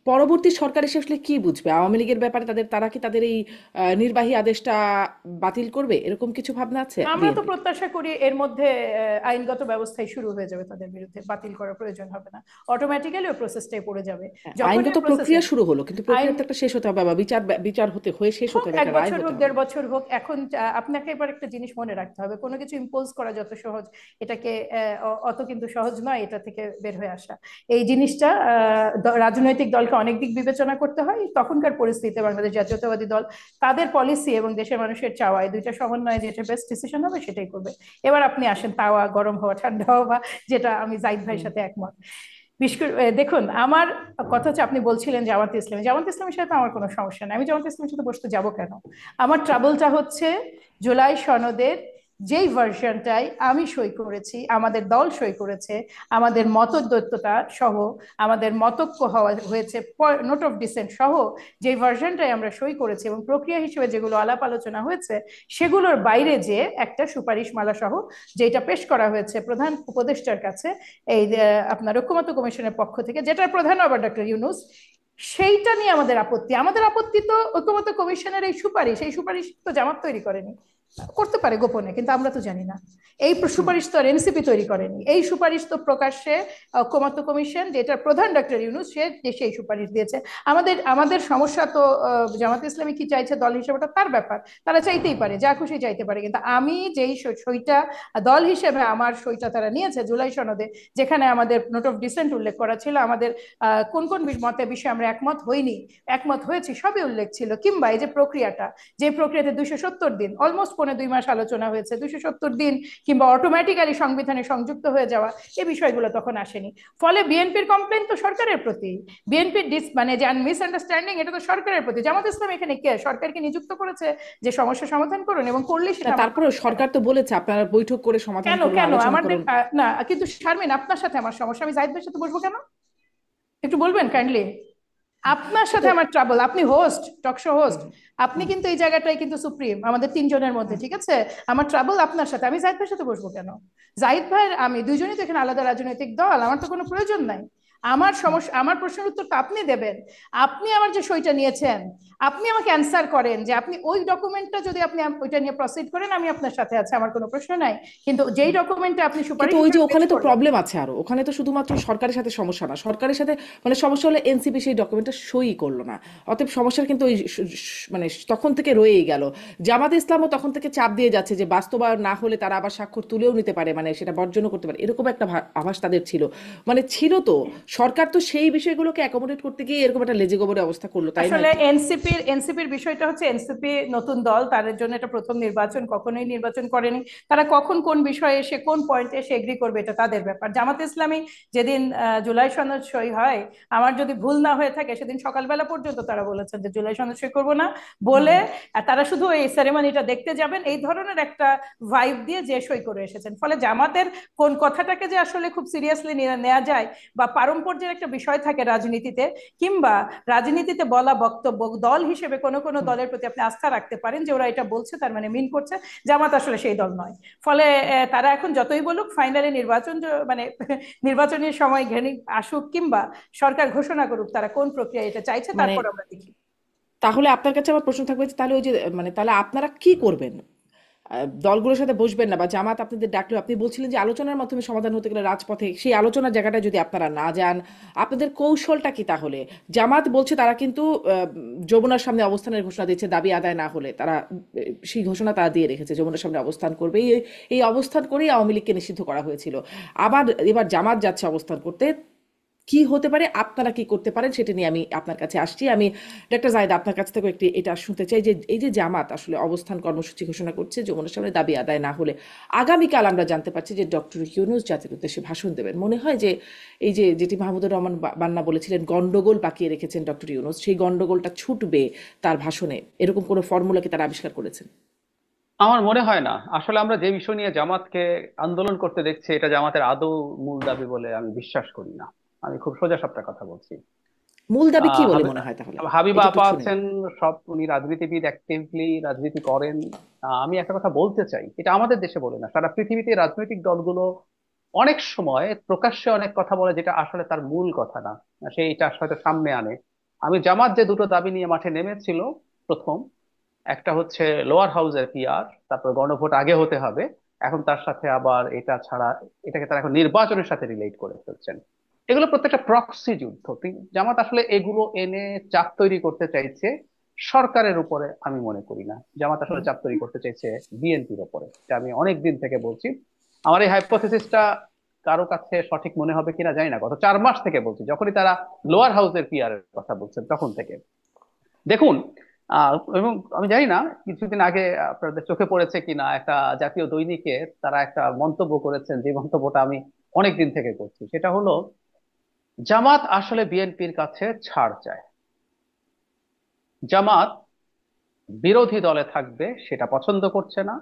পরবর্তী সরকার এসে আসলে কি বুঝবে আওয়ামী লীগের ব্যাপারে? তারা কি তাদের এই নির্বাহী আদেশটা বাতিল করবে, এরকম কিছু ভাবনা আছে আমরা তো বিএনপি? প্রত্যাশা করি এর মধ্যে আইনগত ব্যবস্থাই শুরু হয়ে যাবে, তাদের বিরুদ্ধে বাতিল করার প্রয়োজন হবে না, অটোমেটিক্যালি ওই প্রসেসটাই পড়ে যাবে। যখনই আইনগত ওই প্রসেসে প্রক্রিয়া শুরু হলো, কিন্তু আইন প্রক্রিয়া তো একটা শেষ হতে হবে, বা বিচার হতে হয়ে শেষ হতে হোক, হবে, এক একটা রায় বছর হতে হোক, হবে। 1.5 বছর হোক, এখন আপনাকে এবার একটা জিনিস মনে রাখতে হবে, কোনো কিছু ইম্পোজ করা যত সহজ, এটাকে অত কিন্তু সহজ নয় এটা থেকে বের হয়ে আসা। এই জিনিসটা রাজনৈতিক দলকে দলকে অনেক দিক বিবেচনা করতে হয়। তখনকার পরিস্থিতিতে বাংলাদেশ জাতীয়তাবাদী দল তাদের পলিসি এবং দেশের মানুষের চাওয়া এই দুইটা সমন্বয়ে যেটা বেস্ট ডিসিশন হবে সেটাই করবে। এবার আপনি আসেন তাওয়া গরম হওয়া ঠান্ডা হওয়া, যেটা আমি জাহিদ ভাইয়ের সাথে একমত। দেখুন, আমার কথা হচ্ছে, আপনি বলছিলেন জামাত ইসলামের সাথে আমার কোনো সমস্যা নেই, আমি জামাত ইসলামের সাথে বসতে যাব কেন? আমার ট্রাবলটা হচ্ছে জুলাই সনদের যেই ভার্সনটাই আমি সই করেছি, আমাদের দল সই করেছে, আমাদের মতদ্বৈততা সহ, আমাদের মতৈক্য হয়েছে, নোট অফ ডিসেন্ট সহ যেই ভার্সনটাই আমরা সই করেছি এবং প্রক্রিয়া হিসেবে যেগুলো আলাপ আলোচনা হয়েছে, সেগুলোর বাইরে যে একটা সুপারিশমালা সহ যেটা পেশ করা হয়েছে প্রধান উপদেষ্টার কাছে এই আপনার ঐক্যমত্য কমিশনের পক্ষ থেকে, যেটার প্রধান আবার ডক্টর ইউনূস, সেইটা নিয়ে আমাদের আপত্তি তো ঐক্যমত্য কমিশনের এই সুপারিশ তো জামাত তৈরি করেনি, করতে পারে গোপনে, কিন্তু আমরা তো জানি না। এই সুপারিশ তো আর এনসিপি তৈরি করেনি, এই সুপারিশ তো প্রকাশ্যে ঐক্যমত্য কমিশন, যেটার প্রধান ডক্টর ইউনূস, সে সেই সুপারিশ দিয়েছে। আমাদের আমাদের সমস্যা তো জামাত ইসলামী কি চাইছে দল হিসেবে ওটা তার ব্যাপার, তারা চাইতেই পারে, যা খুশি চাইতে পারে, কিন্তু আমি যেই সইটা দল হিসেবে আমার সইটা তারা নিয়েছে জুলাই সনদে, যেখানে আমাদের নোট অফ ডিসেন্ট উল্লেখ করা ছিল, আমাদের কোন কোন মতের বিষয়ে আমরা একমত হইনি, একমত হয়েছি সবই উল্লেখ ছিল, কিংবা এই যে প্রক্রিয়াটা, যে প্রক্রিয়াতে 270 দিন, অলমোস্ট 1.5 মাস আলোচনা হয়েছে, 270 দিন কিংবা অটোমেটিক্যালি সংবিধানে সংযুক্ত হয়ে যাওয়া, এই বিষয়গুলো তখন আসেনি। ফলে বিএনপির কমপ্লেন তো সরকারের প্রতি, বিএনপির মানে যে মিসআন্ডারস্ট্যান্ডিং, এটা তো সরকারের প্রতি। জামাত ইসলাম এখানে কে? সরকারকে নিযুক্ত করেছে যে সমস্যা সমাধান করুন, এবং করলে সেটা তারপরে সরকার তো বলেছে আপনারা বৈঠক করে সমাধান কেন করুন, কেন আলোচনা আমার করুন। না, কিন্তু শারমিন, আপনার সাথে আমার সমস্যা, আমি জাহিদ ভাইয়ের সাথে বসবো কেন? একটু বলবেন কাইন্ডলি। আপনার সাথে আমার ট্রাবল, আপনি হোস্ট, টকশো হোস্ট, আপনি কিন্তু এই জায়গাটাই কিন্তু সুপ্রিম আমাদের তিনজনের মধ্যে, ঠিক আছে? আমার ট্রাবল আপনার সাথে, আমি জাহিদ ভাইয়ের সাথে বসবো কেন? জাহিদ ভাইয়ের আমি দুইজনই তো এখানে আলাদা রাজনৈতিক দল, আমার তো কোনো প্রয়োজন নাই। আমার সমস্যা, আমার প্রশ্নের উত্তর তো আপনি দেবেন। আপনি আমার যে সইটা নিয়েছেন, আপনি আমাকে অ্যান্সার করেন যে আপনি ওই ডকুমেন্টটা যদি আপনি ওইটা নিয়ে প্রসিড করেন, আমি আপনার সাথে আছে, আমার কোনো প্রশ্ন নাই। কিন্তু যেই ডকুমেন্টে আপনি সুপারিশ কিন্তু ওই যে ওখানে তো করবেন, প্রবলেম আছে, আরো ওখানে তো শুধুমাত্র সরকারের সাথে সমস্যা না, সরকারের সাথে মানে সমস্যা হলে এনসিপি সেই ডকুমেন্টটা সই করলো না, অতএব সমস্যার কিন্তু ওই মানে তখন থেকে রয়েই গেল। জামাত ইসলামও তখন থেকে চাপ দিয়ে যাচ্ছে যে বাস্তবায়ন না হলে তারা আবার স্বাক্ষর তুলেও নিতে পারে, মানে সেটা বর্জনও করতে পারে, এরকম একটা আভাস তাদের ছিল, মানে ছিল তো। সরকার তো সেই বিষয়গুলোকে অ্যাকোমোডেট করতে গিয়ে এরকম একটা লেজে গোবরে অবস্থা করলো, তাই না? আসলে এনসিপির বিষয়টা হচ্ছে, এনসিপি নতুন দল, তাদের জন্য এটা প্রথম নির্বাচন, কখনোই নির্বাচন করেনি, তারা কখন কোন বিষয়ে এসে কোন পয়েন্টে এসে এগ্রি করবে এটা তাদের ব্যাপার। জামাত ইসলামী যেদিন জুলাই সনদ সই হয়, আমার যদি ভুল না হয়ে থাকে, সেদিন সকালবেলা পর্যন্ত তারা বলেছেন যে জুলাই সনদ সই করবো না বলে, তারা শুধু এই সেরেমনিটা দেখতে যাবেন, এই ধরনের একটা ভাইব দিয়ে যে সই করে এসেছেন। ফলে জামাতের কোন কথাটাকে যে আসলে খুব সিরিয়াসলি নেওয়া যায়, বা পারম্পর্যের একটা বিষয় থাকে রাজনীতিতে, কিংবা রাজনীতিতে বলা বক্তব্য দল হিসেবে কোন কোন দলের প্রতি আপনি আস্থা রাখতে পারেন যে ওরা এটা বলছে তার মানে মিন করছে, জামাত আসলে সেই দল নয়। ফলে তারা এখন যতই বলুক, ফাইনালি নির্বাচন মানে নির্বাচনের সময় ঘেনি আসুক কিংবা সরকার ঘোষণা করুক তারা কোন প্রক্রিয়া এটা চাইছে, মানে তারপর আমরা দেখি। তাহলে আপনার কাছে আমার প্রশ্ন থাকবে যে তাহলে ওই যে মানে তাহলে আপনারা কি করবেন? দলগুলোর সাথে বসবেন না, বা জামাত আপনাদের ডাকলেও আপনি বলছিলেন যে আলোচনার মাধ্যমে সমাধান হতে গেলে রাজপথে, সেই আলোচনার জায়গাটা যদি আপনারা না যান, আপনাদের কৌশলটা কি তাহলে? জামাত বলছে তারা কিন্তু যমুনার সামনে অবস্থানের ঘোষণা দিচ্ছে, দাবি আদায় না হলে তারা সেই ঘোষণা তারা দিয়ে রেখেছে, যমুনার সামনে অবস্থান করবে, এই অবস্থান করেই আওয়ামী লীগকে নিষিদ্ধ করা হয়েছিল। আবার এবার জামাত যাচ্ছে অবস্থান করতে, কি হতে পারে, আপনারা কি করতে পারেন, সেটা নিয়ে আমি আপনার কাছে আসছি। আমি ডক্টর জাহিদ আপনার কাছ থেকে একটি এটা শুনতে চাই যে এই যে জামাত আসলে অবস্থান কর্মসূচি ঘোষণা করছে যমুনার সামনে দাবি আদায় না হলে, আগামীকাল আমরা জানতে পারছি যে ডক্টর ইউনূস জাতির উদ্দেশ্যে ভাষণ দেবেন। মনে হয় যে এই যে যেটি মাহমুদুর রহমান বান্না বলেছিলেন গন্ডগোল পাকিয়ে রেখেছেন ডক্টর ইউনূস, সেই গন্ডগোলটা ছুটবে তার ভাষণে, এরকম কোনো ফর্মুলা কি তারা আবিষ্কার করেছেন? আমার মনে হয় না। আসলে আমরা যে বিষয় নিয়ে জামাতকে আন্দোলন করতে দেখছি, এটা জামাতের আদৌ মূল দাবি বলে আমি বিশ্বাস করি না। আমি খুব সোজা সাপটা কথা বলছি। মূল দাবি কি আহ বলে হাবি- মনে হয় তাহলে? হাবিবা এটা একটু আপা শুনি। আছেন, সব উনি রাজনীতিবিদ, অ্যাক্টিভলি রাজনীতি করেন। আমি একটা কথা বলতে চাই, এটা আমাদের দেশে বলে না, সারা পৃথিবীতে রাজনৈতিক দলগুলো অনেক সময় প্রকাশ্যে অনেক কথা বলে যেটা আসলে তার মূল কথা না, সেইটা হয়তো সামনে আনে। আমি জামাত যে দুটো দাবি নিয়ে মাঠে নেমেছিল, প্রথম একটা হচ্ছে লোয়ার হাউসের পিআর, তারপর গণভোট আগে হতে হবে, এখন তার সাথে আবার এটা ছাড়া এটাকে তারা এখন নির্বাচনের সাথে রিলেট করে ফেলছেন। এগুলো প্রত্যেকটা প্রক্সি যুদ্ধ। জামাত আসলে এগুলো এনে চাপ তৈরি করতে চাইছে সরকারের উপরে, আমি মনে করি না। জামাত আসলে হুম। চাপ তৈরি করতে চাইছে বিএনপির উপরে, এটা আমি অনেক দিন থেকে বলছি। আমার এই হাইপোথেসিসটা কারো কাছে সঠিক মনে হবে কিনা জানি না, গত 4 মাস থেকে বলছি, যখনই তারা লোয়ার হাউসের পিআর এর কথা বলছেন তখন থেকে। দেখুন, এবং আমি জানি না কিছুদিন আগে আপনাদের চোখে পড়েছে কিনা, একটা জাতীয় দৈনিকে তারা একটা মন্তব্য করেছেন, যে মন্তব্যটা আমি অনেক দিন থেকে করছি, সেটা হলো জামাত আসলে বিএনপির কাছে ছাড় চায়। জামাত বিরোধী দলে থাকবে সেটা পছন্দ করছে না।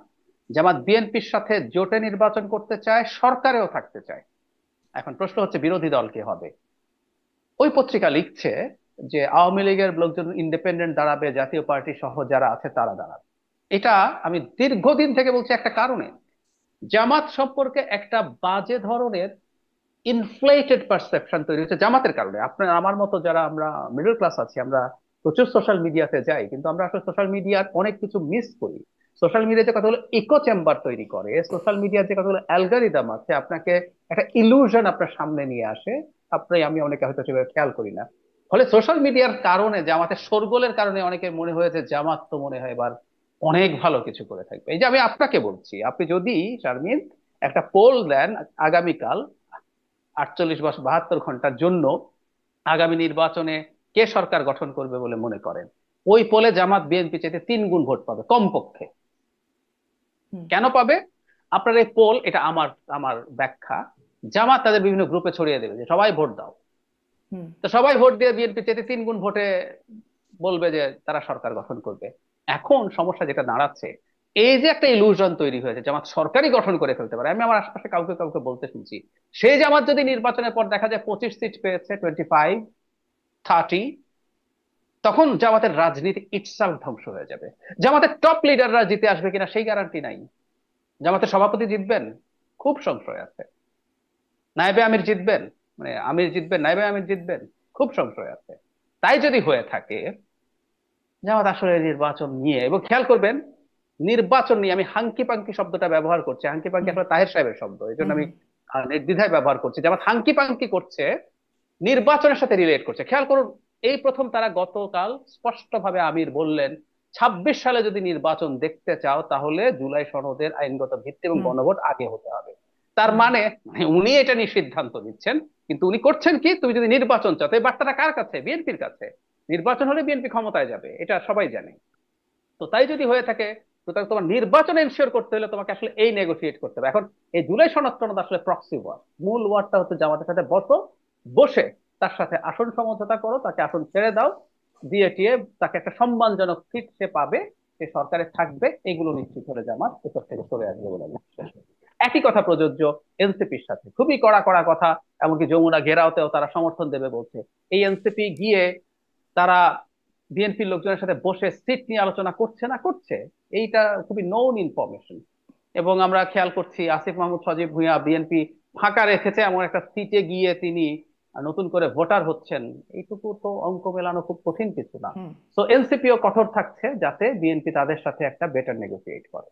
জামাত বিএনপির সাথে জোটে নির্বাচন করতে চায়, সরকারেও থাকতে চায়। এখন প্রশ্ন হচ্ছে বিরোধী দল কে হবে। ওই পত্রিকা লিখছে যে আওয়ামী লীগের লোকজন ইন্ডিপেন্ডেন্ট দাঁড়াবে, জাতীয় পার্টি সহ যারা আছে তারা দাঁড়াবে। এটা আমি দীর্ঘদিন থেকে বলছি একটা কারণে, জামাত সম্পর্কে একটা বাজে ধরনের ইনফ্লেটেড পারসেপশন তৈরি হচ্ছে জামাতের কারণে। আপনার আমার মতো যারা আমরা মিডল ক্লাস আছি, আমরা প্রচুর সোশ্যাল মিডিয়াতে যাই, কিন্তু আমরা আসলে সোশ্যাল মিডিয়ার অনেক কিছু মিস করি। সোশ্যাল মিডিয়া যে কতগুলো ইকো চেম্বার তৈরি করে, সোশ্যাল মিডিয়ার যে কতগুলো অ্যালগরিদম আছে, আপনাকে একটা ইলুশন আপনার সামনে নিয়ে আসে, আমি অনেকে হয়তো সেভাবে খেয়াল করি না। ফলে সোশ্যাল মিডিয়ার কারণে, জামাতের শোরগোলের কারণে অনেকের মনে হয়েছে জামাত তো মনে হয় এবার অনেক ভালো কিছু করে থাকবে। এই যে আমি আপনাকে বলছি, আপনি যদি শারমিন একটা পোল দেন আগামীকাল 48 বা 72 ঘন্টার জন্য, আগামী নির্বাচনে কে সরকার গঠন করবে বলে মনে করেন, ওই পোলে জামাত বিএনপি চাইতে 3 গুণ ভোট পাবে কমপক্ষে। হুম। কেন পাবে? আপনার এই পোল, এটা আমার আমার ব্যাখ্যা, জামাত তাদের বিভিন্ন গ্রুপে ছড়িয়ে দেবে যে সবাই ভোট দাও। হুম। তো সবাই ভোট দিয়ে বিএনপি চাইতে 3 গুণ ভোটে বলবে যে তারা সরকার গঠন করবে। এখন সমস্যা যেটা দাঁড়াচ্ছে, এই যে একটা ইলুশন তৈরি হয়েছে জামাত সরকারই গঠন করে ফেলতে পারে। আমি আমার আশপাশে কাউকে কাউকে বলতে শুনছি, সেই জামাত যদি নির্বাচনের পর দেখা যায় 25 সিট পেয়েছে, 25, 30, তখন জামাতের রাজনীতি ইটসেলফ ধ্বংস হয়ে যাবে। জামাতের টপ লিডাররা জিতে আসবে কিনা সেই গ্যারান্টি নাই। জামাতের সভাপতি জিতবেন, খুব সংশয় আছে। নায়েবে আমির জিতবেন, মানে আমির জিতবেন, নায়েবে আমির জিতবেন, খুব সংশয় আছে। তাই যদি হয়ে থাকে, জামাত আসলে নির্বাচন নিয়ে, এবং খেয়াল করবেন নির্বাচন নিয়ে, আমি হাঙ্কি পাঙ্কি শব্দটা ব্যবহার করছি, হাঙ্কি পাঙ্কি হুম। আসলে তাহের সাহেবের শব্দ, এই জন্য হুম। আমি হুম। নির্দ্বিধায় ব্যবহার করছি। জামাত হাঙ্কি পাঙ্কি করছে, নির্বাচনের সাথে রিলেট করছে। খেয়াল করুন, এই প্রথম তারা গতকাল স্পষ্টভাবে আমির বললেন, 26 সালে যদি নির্বাচন দেখতে চাও তাহলে জুলাই সনদের আইনগত ভিত্তি এবং হুম। গণভোট আগে হতে হবে। তার হুম। মানে উনি এটা নিয়ে সিদ্ধান্ত দিচ্ছেন, কিন্তু উনি করছেন কি, তুমি যদি নির্বাচন চাও, তো এই বার্তাটা কার কাছে? বিএনপির কাছে। নির্বাচন হলে বিএনপি ক্ষমতায় যাবে, এটা সবাই জানে। তো তাই যদি হয়ে থাকে, সুতরাং তোমার নির্বাচন এনশিওর করতে হলে তোমাকে আসলে এই নেগোসিয়েট করতে হবে। এখন এই জুলাই সনদ টনদ আসলে প্রক্সি ওয়ার, মূল ওয়ারটা হচ্ছে জামাতের সাথে বসো, বসে তার সাথে আসন সমঝোতা করো, তাকে আসন ছেড়ে দাও, দিয়ে টিয়ে তাকে একটা সম্মানজনক সিট সে পাবে, সে সরকারে থাকবে, এগুলো নিশ্চিত হলে জামাত এসব থেকে সরে আসবে বলে আমি বিশ্বাস করি। একই কথা প্রযোজ্য এনসিপির সাথে, খুবই কড়া কড়া কথা। এমনকি যমুনা ঘেরাওতেও তারা সমর্থন দেবে বলছে। এই এনসিপি গিয়ে তারা বিএনপির লোকজনের সাথে বসে সিট নিয়ে আলোচনা করছে না করছে, এইটা খুবই নন ইনফরমেশন। এবং আমরা খেয়াল করছি আসিফ মাহমুদ সজীব ভুঁইয়া বিএনপি ফাঁকা রেখেছে এমন একটা সিটে গিয়ে তিনি নতুন করে ভোটার হচ্ছেন, এইটুকু তো অঙ্ক মেলানো খুব কঠিন কিছু না। হুম। তো এনসিপিও কঠোর থাকছে যাতে বিএনপি তাদের সাথে একটা বেটার নেগোসিয়েট করে।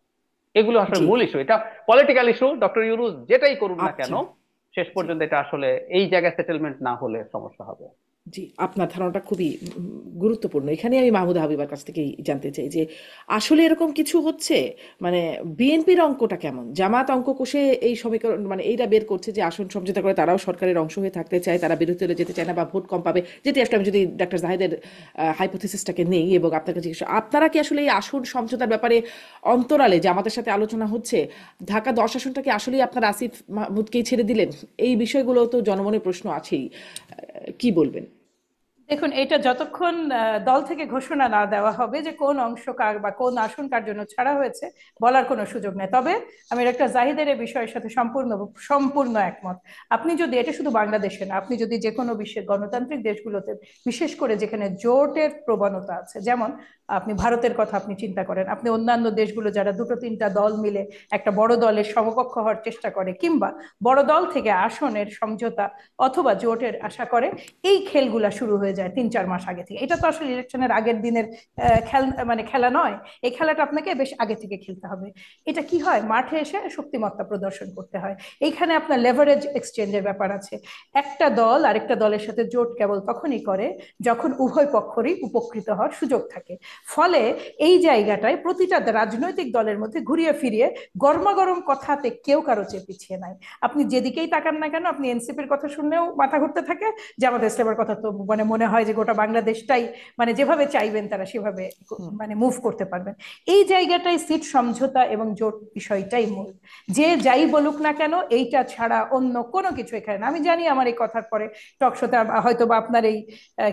এগুলো আসলে জি। মূল ইস্যু, এটা পলিটিক্যাল ইস্যু। ডক্টর ইউনূস যেটাই করুন না কেন, আচ্ছা। শেষ জি। পর্যন্ত এটা আসলে এই জায়গায় সেটেলমেন্ট না হলে সমস্যা হবে। জি, আপনার ধারণাটা খুবই গুরুত্বপূর্ণ। এখানে আমি মাহমুদা হাবিবার কাছ থেকেই জানতে চাই যে আসলে এরকম কিছু হচ্ছে, মানে বিএনপির অঙ্কটা কেমন? জামাত অঙ্ক কষে এই সমীকরণ, মানে এইটা বের করছে যে আসন সমঝোতা করে তারাও সরকারের অংশ হয়ে থাকতে চায়, তারা বিরোধী দলে যেতে চায় না বা ভোট কম পাবে, যেটি আসলে আমি যদি ডাক্তার জাহিদের হাইপোথিসিসটাকে নেই এবং আপনার কাছে জিজ্ঞেস, আপনারা কি আসলে এই আসন সমঝোতার ব্যাপারে অন্তরালে জামাতের সাথে আলোচনা হচ্ছে? ঢাকা 10 আসনটাকে আসলেই আপনারা আসিফ মাহমুদকেই ছেড়ে দিলেন? এই বিষয়গুলো তো জনমনে প্রশ্ন আছেই, কি বলবেন? দেখুন, এটা যতক্ষণ দল থেকে ঘোষণা না দেওয়া হবে যে কোন অংশ কার বা কোন আসন কার জন্য ছাড়া হয়েছে, বলার কোনো সুযোগ নেই। তবে আমি ডাক্তার জাহিদের এই বিষয়ের সাথে সম্পূর্ণ সম্পূর্ণ একমত। আপনি যদি, এটা শুধু বাংলাদেশে না, আপনি যদি যে কোনো বিশ্বের গণতান্ত্রিক দেশগুলোতে, বিশেষ করে যেখানে জোটের প্রবণতা আছে, যেমন আপনি ভারতের কথা আপনি চিন্তা করেন, আপনি অন্যান্য দেশগুলো যারা দুটো তিনটা দল মিলে একটা বড় দলের সমকক্ষ হওয়ার চেষ্টা করে, কিংবা বড় দল থেকে আসনের সমঝোতা অথবা জোটের আশা করে, এই খেলগুলা শুরু হয়ে যায় 3-4 মাস আগে থেকে। এটা তো আসলে ইলেকশনের আগের দিনের মানে খেলা নয়। এই খেলাটা আপনাকে বেশ আগে থেকে খেলতে হবে। এটা কি হয়, মাঠে এসে শক্তিমত্তা প্রদর্শন করতে হয়। এইখানে আপনার লেভারেজ এক্সচেঞ্জের ব্যাপার আছে। একটা দল আরেকটা দলের সাথে জোট কেবল তখনই করে যখন উভয় পক্ষেরই উপকৃত হওয়ার সুযোগ থাকে। ফলে এই জায়গাটায় প্রতিটা রাজনৈতিক দলের মধ্যে ঘুরিয়ে ফিরিয়ে গরমাগরম কথাতে কেউ কারো চেয়ে পিছিয়ে নাই। আপনি যেদিকেই তাকান না কেন, আপনি এনসিপির কথা শুনলেও মাথা ঘুরতে থাকে, জামাত ইসলামের কথা তো মানে মনে হয় যে গোটা বাংলাদেশটাই মানে যেভাবে চাইবেন তারা সেভাবে মানে মুভ করতে পারবেন। এই জায়গাটায় সিট সমঝোতা এবং জোট বিষয়টাই মূল। যে যাই বলুক না কেন, এইটা ছাড়া অন্য কোনো কিছু এখানে না। আমি জানি আমার এই কথার পরে টকশোতে হয়তো বা আপনার এই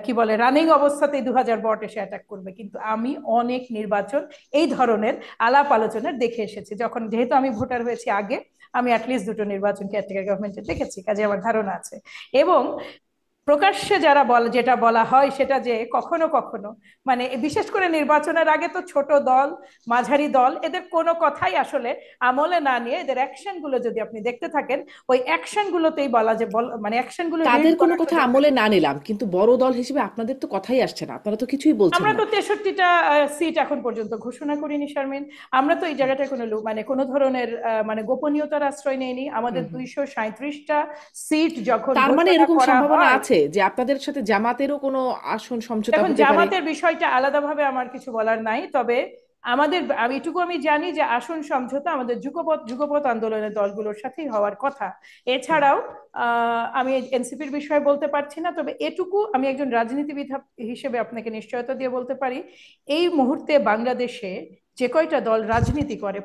কি বলে রানিং অবস্থাতেই 2000 বট এসে অ্যাটাক করবে, কিন্তু আমি অনেক নির্বাচন এই ধরনের আলাপ আলোচনার দেখে এসেছি। যখন যেহেতু আমি ভোটার হয়েছি আগে, আমি অ্যাটলিস্ট দুটো নির্বাচন কেয়ারটেকার গভর্নমেন্টের দেখেছি, কাজে আমার ধারণা আছে। এবং প্রকাশ্যে যারা যেটা বলা হয় সেটা যে কখনো কখনো মানে বিশেষ করে নির্বাচনের আগে তো ছোট দল মাঝারি দল এদের কোনো কথাই আসলে আমলে না নিয়ে এদের অ্যাকশন গুলো যদি আপনি দেখতে থাকেন, ওই অ্যাকশন গুলোতেই বলা যে মানে অ্যাকশন গুলো রিড তাদের কোনো করার কথা সুযোগ আমলে না নিলাম, কিন্তু বড় দল হিসেবে আপনাদের তো কথাই আসছে না, আপনারা তো কিছুই বলছেন আমরা না। তো 63টা সিট এখন পর্যন্ত ঘোষণা করিনি শারমিন। আমরা তো এই জায়গাটায় কোনো মানে কোনো ধরনের মানে গোপনীয়তার আশ্রয় নেইনি। আমাদের হুম হুম। 237টা সিট যখন তার মানে ঘোষণা এরকম করা সম্ভাবনা হয়, আছে যে আপনাদের সাথে জামাতেরও কোনো আসন সমঝোতা দেখুন হতে পারে? জামাতের বিষয়টা আলাদাভাবে আমার কিছু বলার নাই, তবে আমাদের এটুকু আমি জানি যে আসন সমঝোতা আমাদের যুগপৎ যুগপৎ আন্দোলনের দলগুলোর সাথেই হওয়ার কথা। এছাড়াও আমি এনসিপির বিষয়ে বলতে পারছি না, তবে এটুকু আমি একজন রাজনীতিবিদ হিসেবে আপনাকে নিশ্চয়তা দিয়ে বলতে পারি, এই মুহূর্তে বাংলাদেশে যে কয়টা দল রাজনীতি করে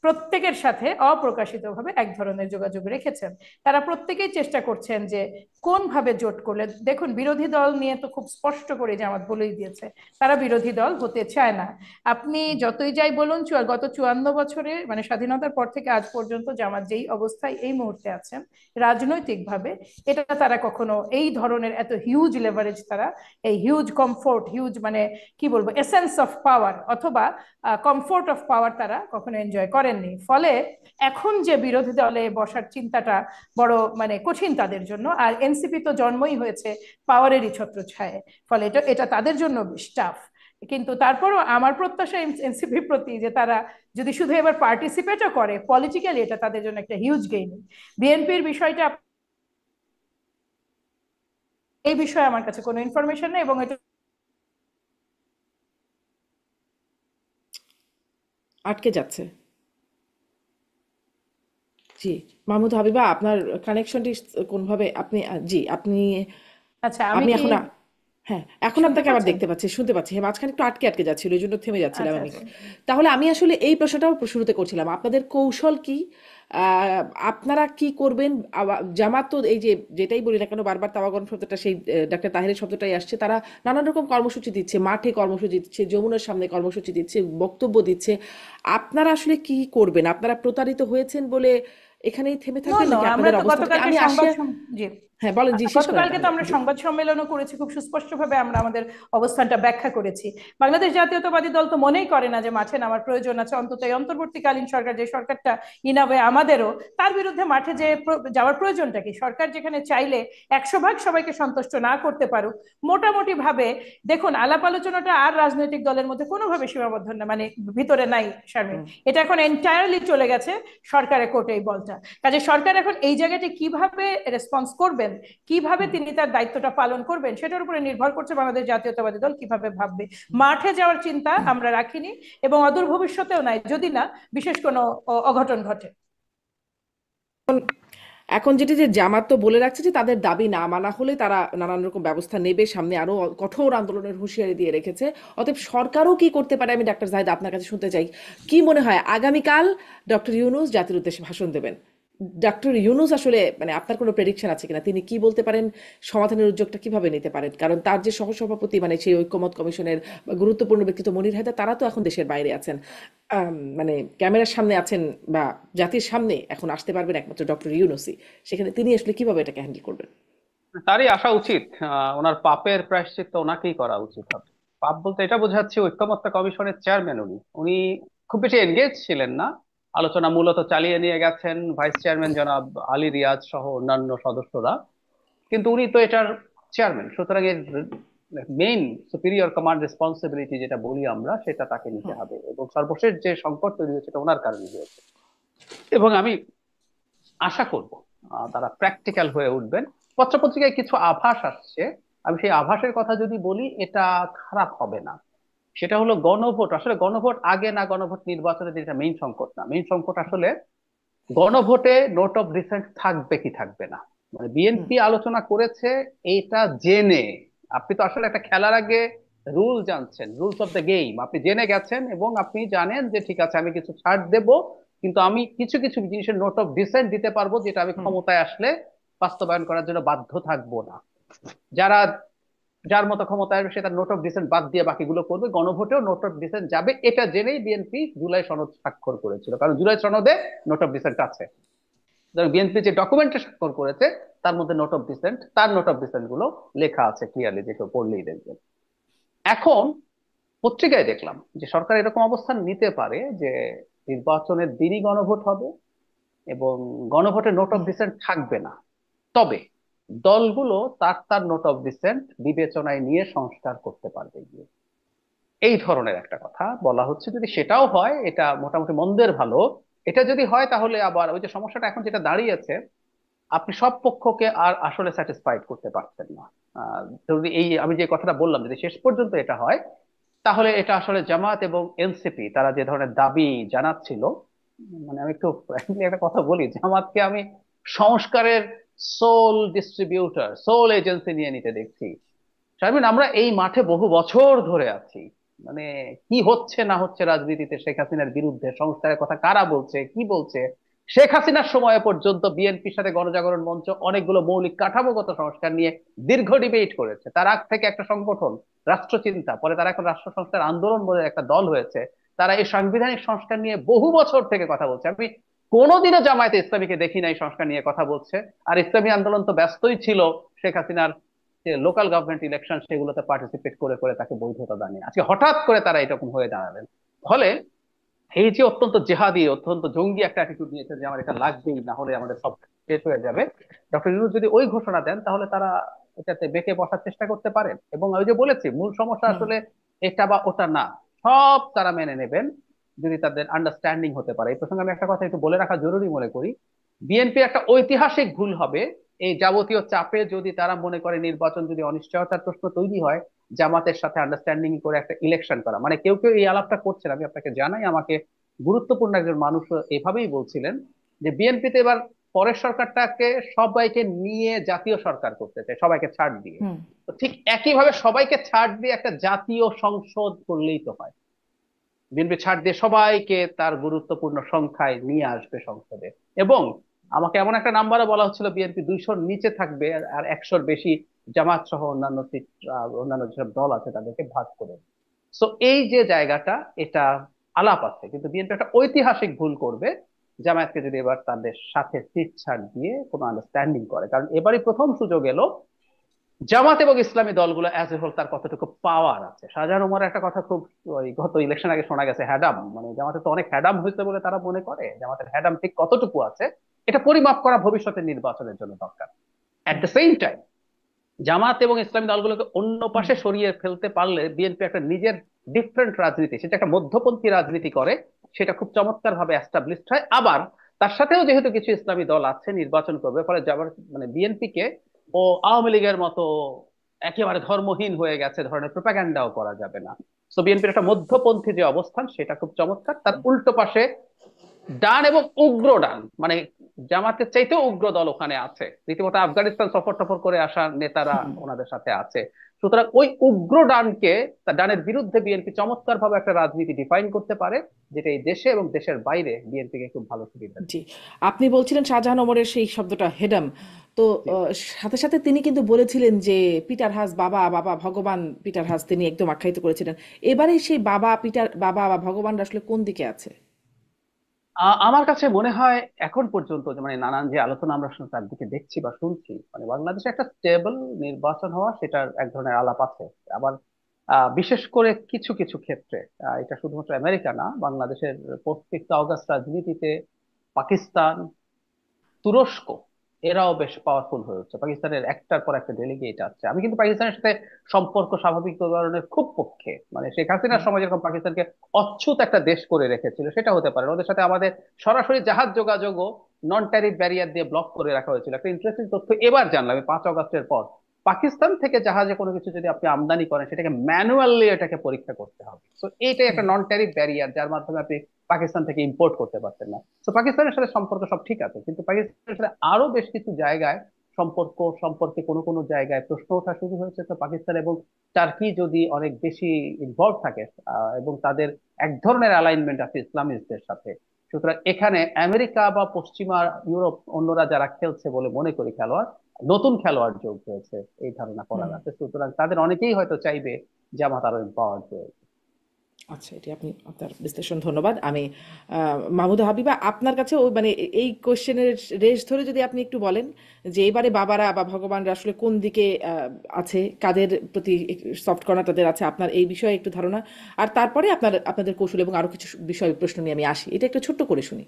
প্রত্যেকের সাথে অপ্রকাশিতভাবে এক ধরনের যোগাযোগ রেখেছেন। তারা প্রত্যেকেই চেষ্টা করছেন যে কোন ভাবে জোট করলে, দেখুন বিরোধী দল নিয়ে তো খুব স্পষ্ট করে জামাত বলেই দিয়েছে তারা বিরোধী দল হতে চায় না। আপনি যতই যাই বলুন, গত 54 বছরে মানে স্বাধীনতার পর থেকে আজ পর্যন্ত জামাত যেই অবস্থায় এই মুহূর্তে আছেন রাজনৈতিক ভাবে, এটা তারা কখনো এই ধরনের এত হিউজ লেভারেজ, তারা এই হিউজ কমফোর্ট, হিউজ মানে কি বলবো এসেন্স অফ পাওয়ার অথবা কমফোর্ট অফ পাওয়ার তারা কখনো এনজয় করেননি। ফলে এখন যে বিরোধী দলে বসার চিন্তাটা বড় মানে কঠিন তাদের জন্য। আর এনসিপি তো জন্মই হয়েছে পাওয়ারেরই ছত্রছায়ায়, ফলে এটা এটা তাদের জন্য বেশ টাফ। কিন্তু তারপরও আমার প্রত্যাশা এনসিপির প্রতি যে তারা যদি শুধু এবার পার্টিসিপেটও করে পলিটিক্যালি, এটা তাদের জন্য একটা হিউজ গেইন। বিএনপির বিষয়টা এই বিষয়ে আমার কাছে কোনো ইনফরমেশন নেই, এবং এটা আটকে যাচ্ছে। জি, মাহমুদ হাবিবা, আপনার কানেকশনটি কোনভাবে আপনি জি আপনি আচ্ছা আমি আমি কি এখন হ্যাঁ, এখন শুনতে আপনাকে আবার পাচ্ছেন? দেখতে পাচ্ছি, শুনতে পাচ্ছি। হ্যাঁ, মাঝখানে একটু আটকে আটকে যাচ্ছিল, এই জন্য থেমে যাচ্ছিলাম আচ্ছা আমি। আচ্ছা। তাহলে আমি আসলে এই প্রশ্নটাও শুরুতে করছিলাম, আপনাদের কৌশল কি? আপনারা কি করবেন? জামাত তো এই যে যেটাই বলি না কেন বারবার তাওয়াগন শব্দটা সেই ডাক্তার তাহেরের শব্দটাই আসছে। তারা নানান রকম কর্মসূচি দিচ্ছে, মাঠে কর্মসূচি দিচ্ছে, যমুনার সামনে কর্মসূচি দিচ্ছে, বক্তব্য দিচ্ছে। আপনারা আসলে কি করবেন? আপনারা প্রতারিত হয়েছেন বলে এখানেই থেমে নো থাকবেন, নো, নাকি আমরা আপনাদের তো অবস্থা থেকে গতকালকে আমি সংবাদ আসিয়া? জি হ্যাঁ বলেন, জি শেষ করেন গতকালকে তো তাহলে, আমরা জি। সংবাদ সম্মেলনও করেছি, খুব সুস্পষ্টভাবে আমরা আমাদের অবস্থানটা ব্যাখ্যা করেছি। বাংলাদেশ জাতীয়তাবাদী দল তো মনেই করে না যে মাঠে নামার প্রয়োজন আছে, অন্তত এই অন্তর্বর্তীকালীন সরকার যে সরকারটা ইনাবে আমাদেরও, তার বিরুদ্ধে মাঠে যে যাওয়ার প্রয়োজনটা কি? সরকার যেখানে চাইলে 100 ভাগ সবাইকে সন্তুষ্ট না করতে পারুক, মোটামুটি ভাবে দেখুন আলাপ আলোচনাটা আর রাজনৈতিক দলের মধ্যে কোনোভাবে সীমাবদ্ধ না মানে ভিতরে নাই শারমিন, হুম। এটা এখন এন্টায়ারলি চলে গেছে সরকারের কোর্টে এই বলটা। কাজে সরকার এখন এই জায়গাটি কিভাবে রেসপন্স করবেন, কিভাবে হুম। তিনি তার দায়িত্বটা পালন করবেন, সেটার উপরে নির্ভর করছে বাংলাদেশ জাতীয়তাবাদী দল কিভাবে ভাববে। মাঠে যাওয়ার চিন্তা আমরা রাখিনি, এবং অদূর ভবিষ্যতেও নাই, যদি না বিশেষ কোনো অঘটন ঘটে। এখন যেটি যে জামাত তো বলে রাখছে যে তাদের দাবি না মানা হলে তারা নানান রকম ব্যবস্থা নেবে, সামনে আরো কঠোর আন্দোলনের হুঁশিয়ারি দিয়ে রেখেছে। অতএব সরকারও কি করতে পারে, আমি ডাক্তার জাহিদ আপনার কাছে শুনতে চাই। কি মনে হয় আগামীকাল ডক্টর ইউনূস জাতির উদ্দেশ্যে ভাষণ দেবেন? ডক্টর ইউনূস আসলে মানে আপনার কোনো প্রেডিকশন আছে কিনা, তিনি কি বলতে পারেন, সমাধানের উদ্যোগটা কিভাবে নিতে পারেন? কারণ তার যে সহসভাপতি মানে সেই ঐক্যমত কমিশনের গুরুত্বপূর্ণ ব্যক্তিত্ব মনির হায়দার, তারা তো এখন দেশের বাইরে আছেন। মানে ক্যামেরার সামনে আছেন বা জাতির সামনে এখন আসতে পারবেন একমাত্র ডক্টর ইউনূসই। সেখানে তিনি আসলে কিভাবে এটাকে হ্যান্ডেল করবেন? তারই আসা উচিত। ওনার পাপের প্রায়শ্চিত্ত ওনাকেই করা উচিত হবে। পাপ বলতে এটা বোঝাচ্ছে ঐক্যমত্য কমিশনের চেয়ারম্যান উনি উনি খুব বেশি এনগেজ ছিলেন না, আলোচনা মূলত চালিয়ে নিয়ে গেছেন ভাইস চেয়ারম্যান জনাব আলী রিয়াজ সহ অন্যান্য সদস্যরা। কিন্তু উনি তো এটার চেয়ারম্যান, সুতরাং এর মেইন সুপিরিয়র কমান্ড রেসপন্সিবিলিটি যেটা বলি আমরা, সেটা তাকে নিতে হুম। হবে। এবং সর্বশেষ যে সংকট তৈরি হয়েছে এটা ওনার কারণে হয়েছে। এবং আমি আশা করব তারা প্র্যাকটিক্যাল হয়ে উঠবেন। পত্রপত্রিকায় কিছু আভাস আসছে, আমি সেই আভাসের কথা যদি বলি এটা খারাপ হবে না। সেটা হলো গণভোট, আসলে গণভোট আগে না গণভোট নির্বাচনের যেটা মেইন সংকট না, মেইন সংকট আসলে গণভোটে নোট অফ ডিসেন্ট থাকবে কি থাকবে না। মানে হুম। বিএনপি আলোচনা করেছে এটা জেনে। আপনি তো আসলে একটা খেলার আগে রুল জানছেন, রুলস অফ দ্য গেম আপনি জেনে গেছেন, এবং আপনি জানেন যে ঠিক আছে আমি কিছু ছাড় দেব, কিন্তু আমি কিছু কিছু জিনিসের নোট অফ ডিসেন্ট দিতে পারবো যেটা আমি হুম। ক্ষমতায় আসলে বাস্তবায়ন করার জন্য বাধ্য থাকবো না। যারা যার মতো ক্ষমতা আসবে সে তার নোট অফ ডিসেন্ট বাদ দিয়ে বাকিগুলো করবে। গণভোটেও নোট অফ ডিসেন্ট যাবে এটা জেনেই বিএনপি জুলাই সনদ স্বাক্ষর করেছিল, কারণ জুলাই সনদে নোট অফ ডিসেন্ট আছে। বিএনপি যে ডকুমেন্টে স্বাক্ষর করেছে তার মধ্যে নোট অফ ডিসেন্ট, তার নোট অফ ডিসেন্ট গুলো লেখা আছে ক্লিয়ারলি, যে কেউ পড়লেই দেখবেন। এখন পত্রিকায় দেখলাম যে সরকার এরকম অবস্থান নিতে পারে যে নির্বাচনের দিনই গণভোট হবে এবং গণভোটে নোট অফ হুম। ডিসেন্ট থাকবে না, তবে দলগুলো তার তার নোট অফ ডিসেন্ট বিবেচনায় নিয়ে সংস্কার করতে পারবে গিয়ে, এই ধরনের একটা কথা বলা হচ্ছে। যদি সেটাও হয় এটা মোটামুটি মন্দের ভালো। এটা যদি হয় তাহলে আবার ওই যে সমস্যাটা এখন যেটা দাঁড়িয়েছে, আপনি সব পক্ষকে আর আসলে স্যাটিসফাইড করতে পারছেন না। যদি এই আমি যে কথাটা বললাম যদি শেষ পর্যন্ত এটা হয়, তাহলে এটা আসলে জামাত এবং এনসিপি তারা যে ধরনের দাবি জানাচ্ছিল, মানে আমি একটু frankly একটা কথা বলি, জামাতকে আমি সংস্কারের সোল ডিস্ট্রিবিউটর, সোল এজেন্সি নিয়ে নিতে দেখছি। শারমিন, আমরা এই মাঠে বহু বছর ধরে আছি। মানে কি হচ্ছে না হচ্ছে রাজনীতিতে, শেখ হাসিনার বিরুদ্ধে সংস্কারের কথা কারা বলছে কি বলছে, শেখ হাসিনার সময় পর্যন্ত বিএনপির সাথে গণজাগরণ মঞ্চ অনেকগুলো মৌলিক কাঠামোগত সংস্কার নিয়ে দীর্ঘ ডিবেট করেছে। তার আগ থেকে একটা সংগঠন রাষ্ট্রচিন্তা, পরে তারা এখন রাষ্ট্র সংস্কার আন্দোলন বলে একটা দল হয়েছে, তারা এই সাংবিধানিক সংস্কার নিয়ে বহু বছর থেকে কথা বলছে। আমি কোনোদিনও জামায়াতে ইসলামীকে দেখি নাই সংস্কার নিয়ে কথা বলছে। আর ইসলামী আন্দোলন তো ব্যস্তই ছিল শেখ হাসিনার যে লোকাল গভর্নমেন্ট ইলেকশন সেগুলোতে পার্টিসিপেট করে করে তাকে বৈধতা দানি, আজকে হঠাৎ করে তারা এরকম হয়ে দাঁড়ালেন। ফলে এই যে অত্যন্ত জেহাদি অত্যন্ত জঙ্গি একটা অ্যাটিটিউড নিয়েছে যে আমার এটা লাগবেই, না হলে আমাদের সব শেষ হয়ে যাবে, ডক্টর ইউনূস যদি ওই ঘোষণা দেন তাহলে তারা এটাতে বেঁকে বসার চেষ্টা করতে পারেন। এবং ওই যে বলেছি মূল সমস্যা হুম। আসলে এটা বা ওটা না, সব তারা মেনে নেবেন যদি তাদের আন্ডারস্ট্যান্ডিং হতে পারে। এই প্রসঙ্গে আমি একটা কথা একটু বলে রাখা জরুরি মনে করি, বিএনপি একটা ঐতিহাসিক ভুল হবে এই যাবতীয় চাপে যদি তারা মনে করে নির্বাচন যদি অনিশ্চয়তার প্রশ্ন তৈরি হয় জামাতের সাথে আন্ডারস্ট্যান্ডিং করে একটা ইলেকশন করা। মানে কেউ কেউ এই আলাপটা করছেন, আমি আপনাকে জানাই, আমাকে গুরুত্বপূর্ণ একজন মানুষ এভাবেই বলছিলেন যে বিএনপিতে এবার পরের সরকারটাকে সবাইকে নিয়ে জাতীয় সরকার করতে চায়, সবাইকে ছাড় দিয়ে। হুম। তো ঠিক একইভাবে সবাইকে ছাড় দিয়ে একটা জাতীয় সংসদ করলেই তো হয়। বিএনপি ছাড় দিয়ে সবাইকে তার গুরুত্বপূর্ণ সংখ্যায় নিয়ে আসবে সংসদে। এবং আমাকে এমন একটা নাম্বারও বলা হচ্ছিল বিএনপি 200-র নিচে থাকবে, আর 100-র বেশি জামাত সহ অন্যান্য সিট, অন্যান্য যেসব দল আছে তাদেরকে ভাগ করে। সো এই যে জায়গাটা, এটা আলাপ আছে, কিন্তু বিএনপি একটা ঐতিহাসিক ভুল করবে জামায়াতকে যদি এবার তাদের সাথে সিট ছাড় দিয়ে কোনো আন্ডারস্ট্যান্ডিং করে। কারণ এবারই প্রথম সুযোগ এলো জামাত এবং ইসলামী দলগুলো অ্যাজ এ হোল তার কতটুকু পাওয়ার আছে। শাহজাহান ওমর একটা কথা খুব ওই গত ইলেকশন আগে শোনা গেছে, হ্যাডাম, মানে জামাতের তো অনেক হ্যাডাম হয়েছে বলে তারা মনে করে, জামাতের হ্যাডাম ঠিক কতটুকু আছে এটা পরিমাপ করা ভবিষ্যতের নির্বাচনের জন্য দরকার। এট হুম। দ্য সেম টাইম জামাত এবং ইসলামী দলগুলোকে অন্য হুম। পাশে সরিয়ে ফেলতে পারলে বিএনপি একটা নিজের ডিফারেন্ট রাজনীতি, সেটা একটা মধ্যপন্থী রাজনীতি করে, সেটা খুব চমৎকার ভাবে এস্টাবলিশড হয়। আবার তার সাথেও যেহেতু কিছু ইসলামী দল আছে নির্বাচন করবে, ফলে মানে বিএনপি কে ও আওয়ামী লীগের মতো একেবারে ধর্মহীন হয়ে গেছে ধরনের প্রোপাগান্ডাও করা যাবে না। তো বিএনপির একটা মধ্যপন্থী যে অবস্থান সেটা খুব চমৎকার। তার উল্টো পাশে ডান এবং উগ্র ডান, মানে জামাতের চাইতেও উগ্র দল ওখানে আছে, রীতিমতো আফগানিস্তান সফর টফর করে আসা নেতারা হুম। ওনাদের সাথে আছে। সুতরাং ওই উগ্র ডানকে, তার ডানের বিরুদ্ধে বিএনপি চমৎকার ভাবে একটা রাজনীতি ডিফাইন করতে পারে, যেটা এই দেশে এবং দেশের বাইরে বিএনপি কে খুব ভালো সুবিধা জি। দেবে। আপনি বলছিলেন শাহজাহান ওমরের সেই শব্দটা হেডাম, তো জি। সাথে সাথে তিনি কিন্তু বলেছিলেন যে পিটার হাস বাবা, বাবা ভগবান পিটার হাস তিনি একদম আখ্যায়িত করেছিলেন। এবারে সেই বাবা পিটার বাবা বা ভগবান আসলে কোন দিকে আছে? আমার কাছে মনে হয় এখন পর্যন্ত যে মানে নানান যে আলোচনা আমরা তার দিকে দেখছি বা শুনছি, মানে বাংলাদেশে একটা স্টেবল নির্বাচন হওয়া সেটার এক ধরনের আলাপ আছে। আবার বিশেষ করে কিছু কিছু ক্ষেত্রে, এটা শুধুমাত্র আমেরিকা না, বাংলাদেশের পঁচিশে অগস্ট রাজনীতিতে পাকিস্তান, তুরস্ক এরাও বেশ পাওয়ারফুল হয়ে উঠছে, পাকিস্তানের একটার পর একটা ডেলিগেট আসছে। আমি কিন্তু পাকিস্তানের সাথে সম্পর্ক স্বাভাবিক ধরনের খুব পক্ষে, মানে শেখ হাসিনার সময় যেরকম পাকিস্তানকে অচ্ছুত একটা দেশ করে রেখেছিল সেটা হতে পারে না। ওদের সাথে আমাদের সরাসরি জাহাজ যোগাযোগও নন ট্যারিফ ব্যারিয়ার দিয়ে ব্লক করে রাখা হয়েছিল। একটা ইন্টারেস্টিং তথ্য এবার জানলাম, এই 5 আগস্টের পর পাকিস্তান থেকে জাহাজে কোনো কিছু যদি আপনি আমদানি করেন সেটাকে ম্যানুয়ালি এটাকে পরীক্ষা করতে হবে। তো এইটাই একটা নন ট্যারিফ ব্যারিয়ার, যার মাধ্যমে আপনি পাকিস্তান থেকে ইম্পোর্ট করতে পারতেন না। তো পাকিস্তানের সাথে সম্পর্ক সব ঠিক আছে, কিন্তু পাকিস্তানের সাথে আরো বেশ কিছু জায়গায় সম্পর্ক সম্পর্কে কোনো কোনো জায়গায় প্রশ্ন ওঠা শুরু হয়েছে। তো পাকিস্তান এবং টার্কি যদি অনেক বেশি ইনভলভ থাকে, এবং তাদের এক ধরনের অ্যালাইনমেন্ট আছে ইসলামিস্টদের সাথে, সুতরাং এখানে আমেরিকা বা পশ্চিমা ইউরোপ অন্যরা যারা খেলছে বলে মনে করি, খেলোয়াড় নতুন খেলোয়াড় যোগ হয়েছে এই ধারণা করা হুম। যাচ্ছে। সুতরাং তাদের অনেকেই হয়তো চাইবে জামাত আরো এম্পাওয়ার্ড হয়ে। আচ্ছা, এটি আপনি আপনার বিশ্লেষণ, ধন্যবাদ। আমি মাহমুদা হাবিবা, আপনার কাছে ওই মানে এই কোশ্চেনের রেশ ধরে যদি আপনি একটু বলেন যে এবারে বাবারা বা ভগবানরা আসলে কোন দিকে আছে, কাদের প্রতি সফট কর্নার তাদের আছে, আপনার এই বিষয়ে একটু ধারণা, আর তারপরে আপনাদের কৌশল এবং আরো কিছু বিষয় প্রশ্ন নিয়ে আমি আসি, এটা একটু ছোট্ট করে শুনি।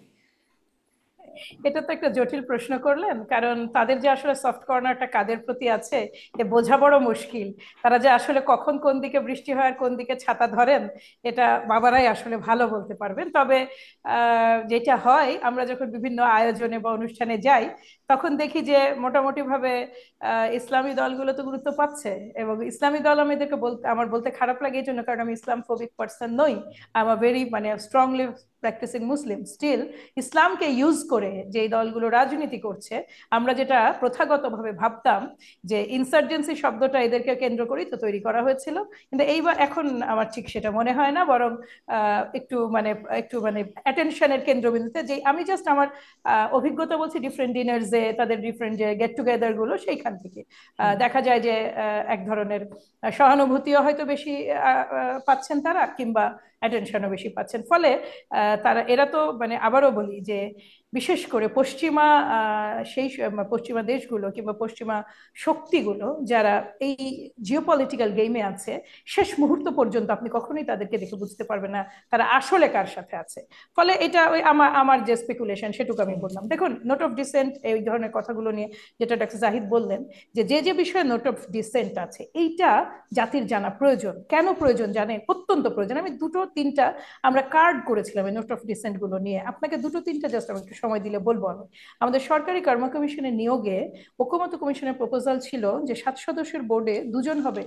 এটা তো একটা জটিল প্রশ্ন করলেন, কারণ তাদের যে আসলে সফট কর্নারটা কাদের প্রতি আছে এ বোঝা বড় মুশকিল। তারা যে আসলে কখন কোন দিকে বৃষ্টি হয় আর কোন দিকে ছাতা ধরেন এটা বাবারাই আসলে ভালো বলতে পারবেন। তবে যেটা হয়, আমরা যখন বিভিন্ন আয়োজনে বা অনুষ্ঠানে যাই তখন দেখি যে মোটামুটি ভাবে ইসলামী দলগুলো তো গুরুত্ব পাচ্ছে। এবং ইসলামী দল আমি এদেরকে বলতে, আমার বলতে খারাপ লাগে এই জন্য কারণ আমি ইসলাম ফোবিক পার্সন নই। আই এম ভেরি মানে স্ট্রংলি প্র্যাকটিসিং মুসলিম। স্টিল ইসলামকে ইউজ করে যে দলগুলো রাজনীতি করছে, আমরা যেটা প্রথাগতভাবে ভাবতাম যে ইনসার্জেন্সি শব্দটা এদেরকে কেন্দ্র করেই তো তৈরি করা হয়েছিল, কিন্তু এইবার এখন আমার ঠিক সেটা মনে হয় না। বরং একটু মানে অ্যাটেনশনের কেন্দ্রবিন্দুতে, যে আমি জাস্ট আমার অভিজ্ঞতা বলছি, ডিফারেন্ট ডিনার্সে তাদের ডিফারেন্ট যে গেট টুগেদার গুলো, সেইখান থেকে হুম। দেখা যায় যে এক ধরনের সহানুভূতিও হয়তো বেশি পাচ্ছেন তারা, কিংবা অ্যাটেনশনও বেশি পাচ্ছেন। ফলে তারা, এরা তো মানে আবারও বলি যে বিশেষ করে পশ্চিমা পশ্চিমা দেশগুলো কিংবা পশ্চিমা শক্তিগুলো যারা এই জিওপলিটিক্যাল গেমে আছে, শেষ মুহূর্ত পর্যন্ত আপনি কখনোই তাদেরকে দেখে বুঝতে পারবেন না তারা আসলে কার সাথে আছে। ফলে এটা ওই আমার আমার যে স্পেকুলেশন সেটুকু আমি বললাম। দেখুন, নোট অফ ডিসেন্ট এই ধরনের কথাগুলো নিয়ে যেটা ডক্টর জাহিদ বললেন, যে যে যে বিষয়ে নোট অফ ডিসেন্ট আছে এইটা জাতির জানা প্রয়োজন। কেন প্রয়োজন জানেন? অত্যন্ত প্রয়োজন। আমি দুটো তিনটা আমরা কার্ড করেছিলাম এই নোট অফ ডিসেন্ট গুলো নিয়ে, আপনাকে দুটো তিনটা জাস্ট আমি একটু সময় দিলে বলবো। আমি আমাদের সরকারি কর্ম কমিশনের নিয়োগে ঐকমত্য কমিশনের প্রপোজাল ছিল যে 7 সদস্যের বোর্ডে 2জন হবে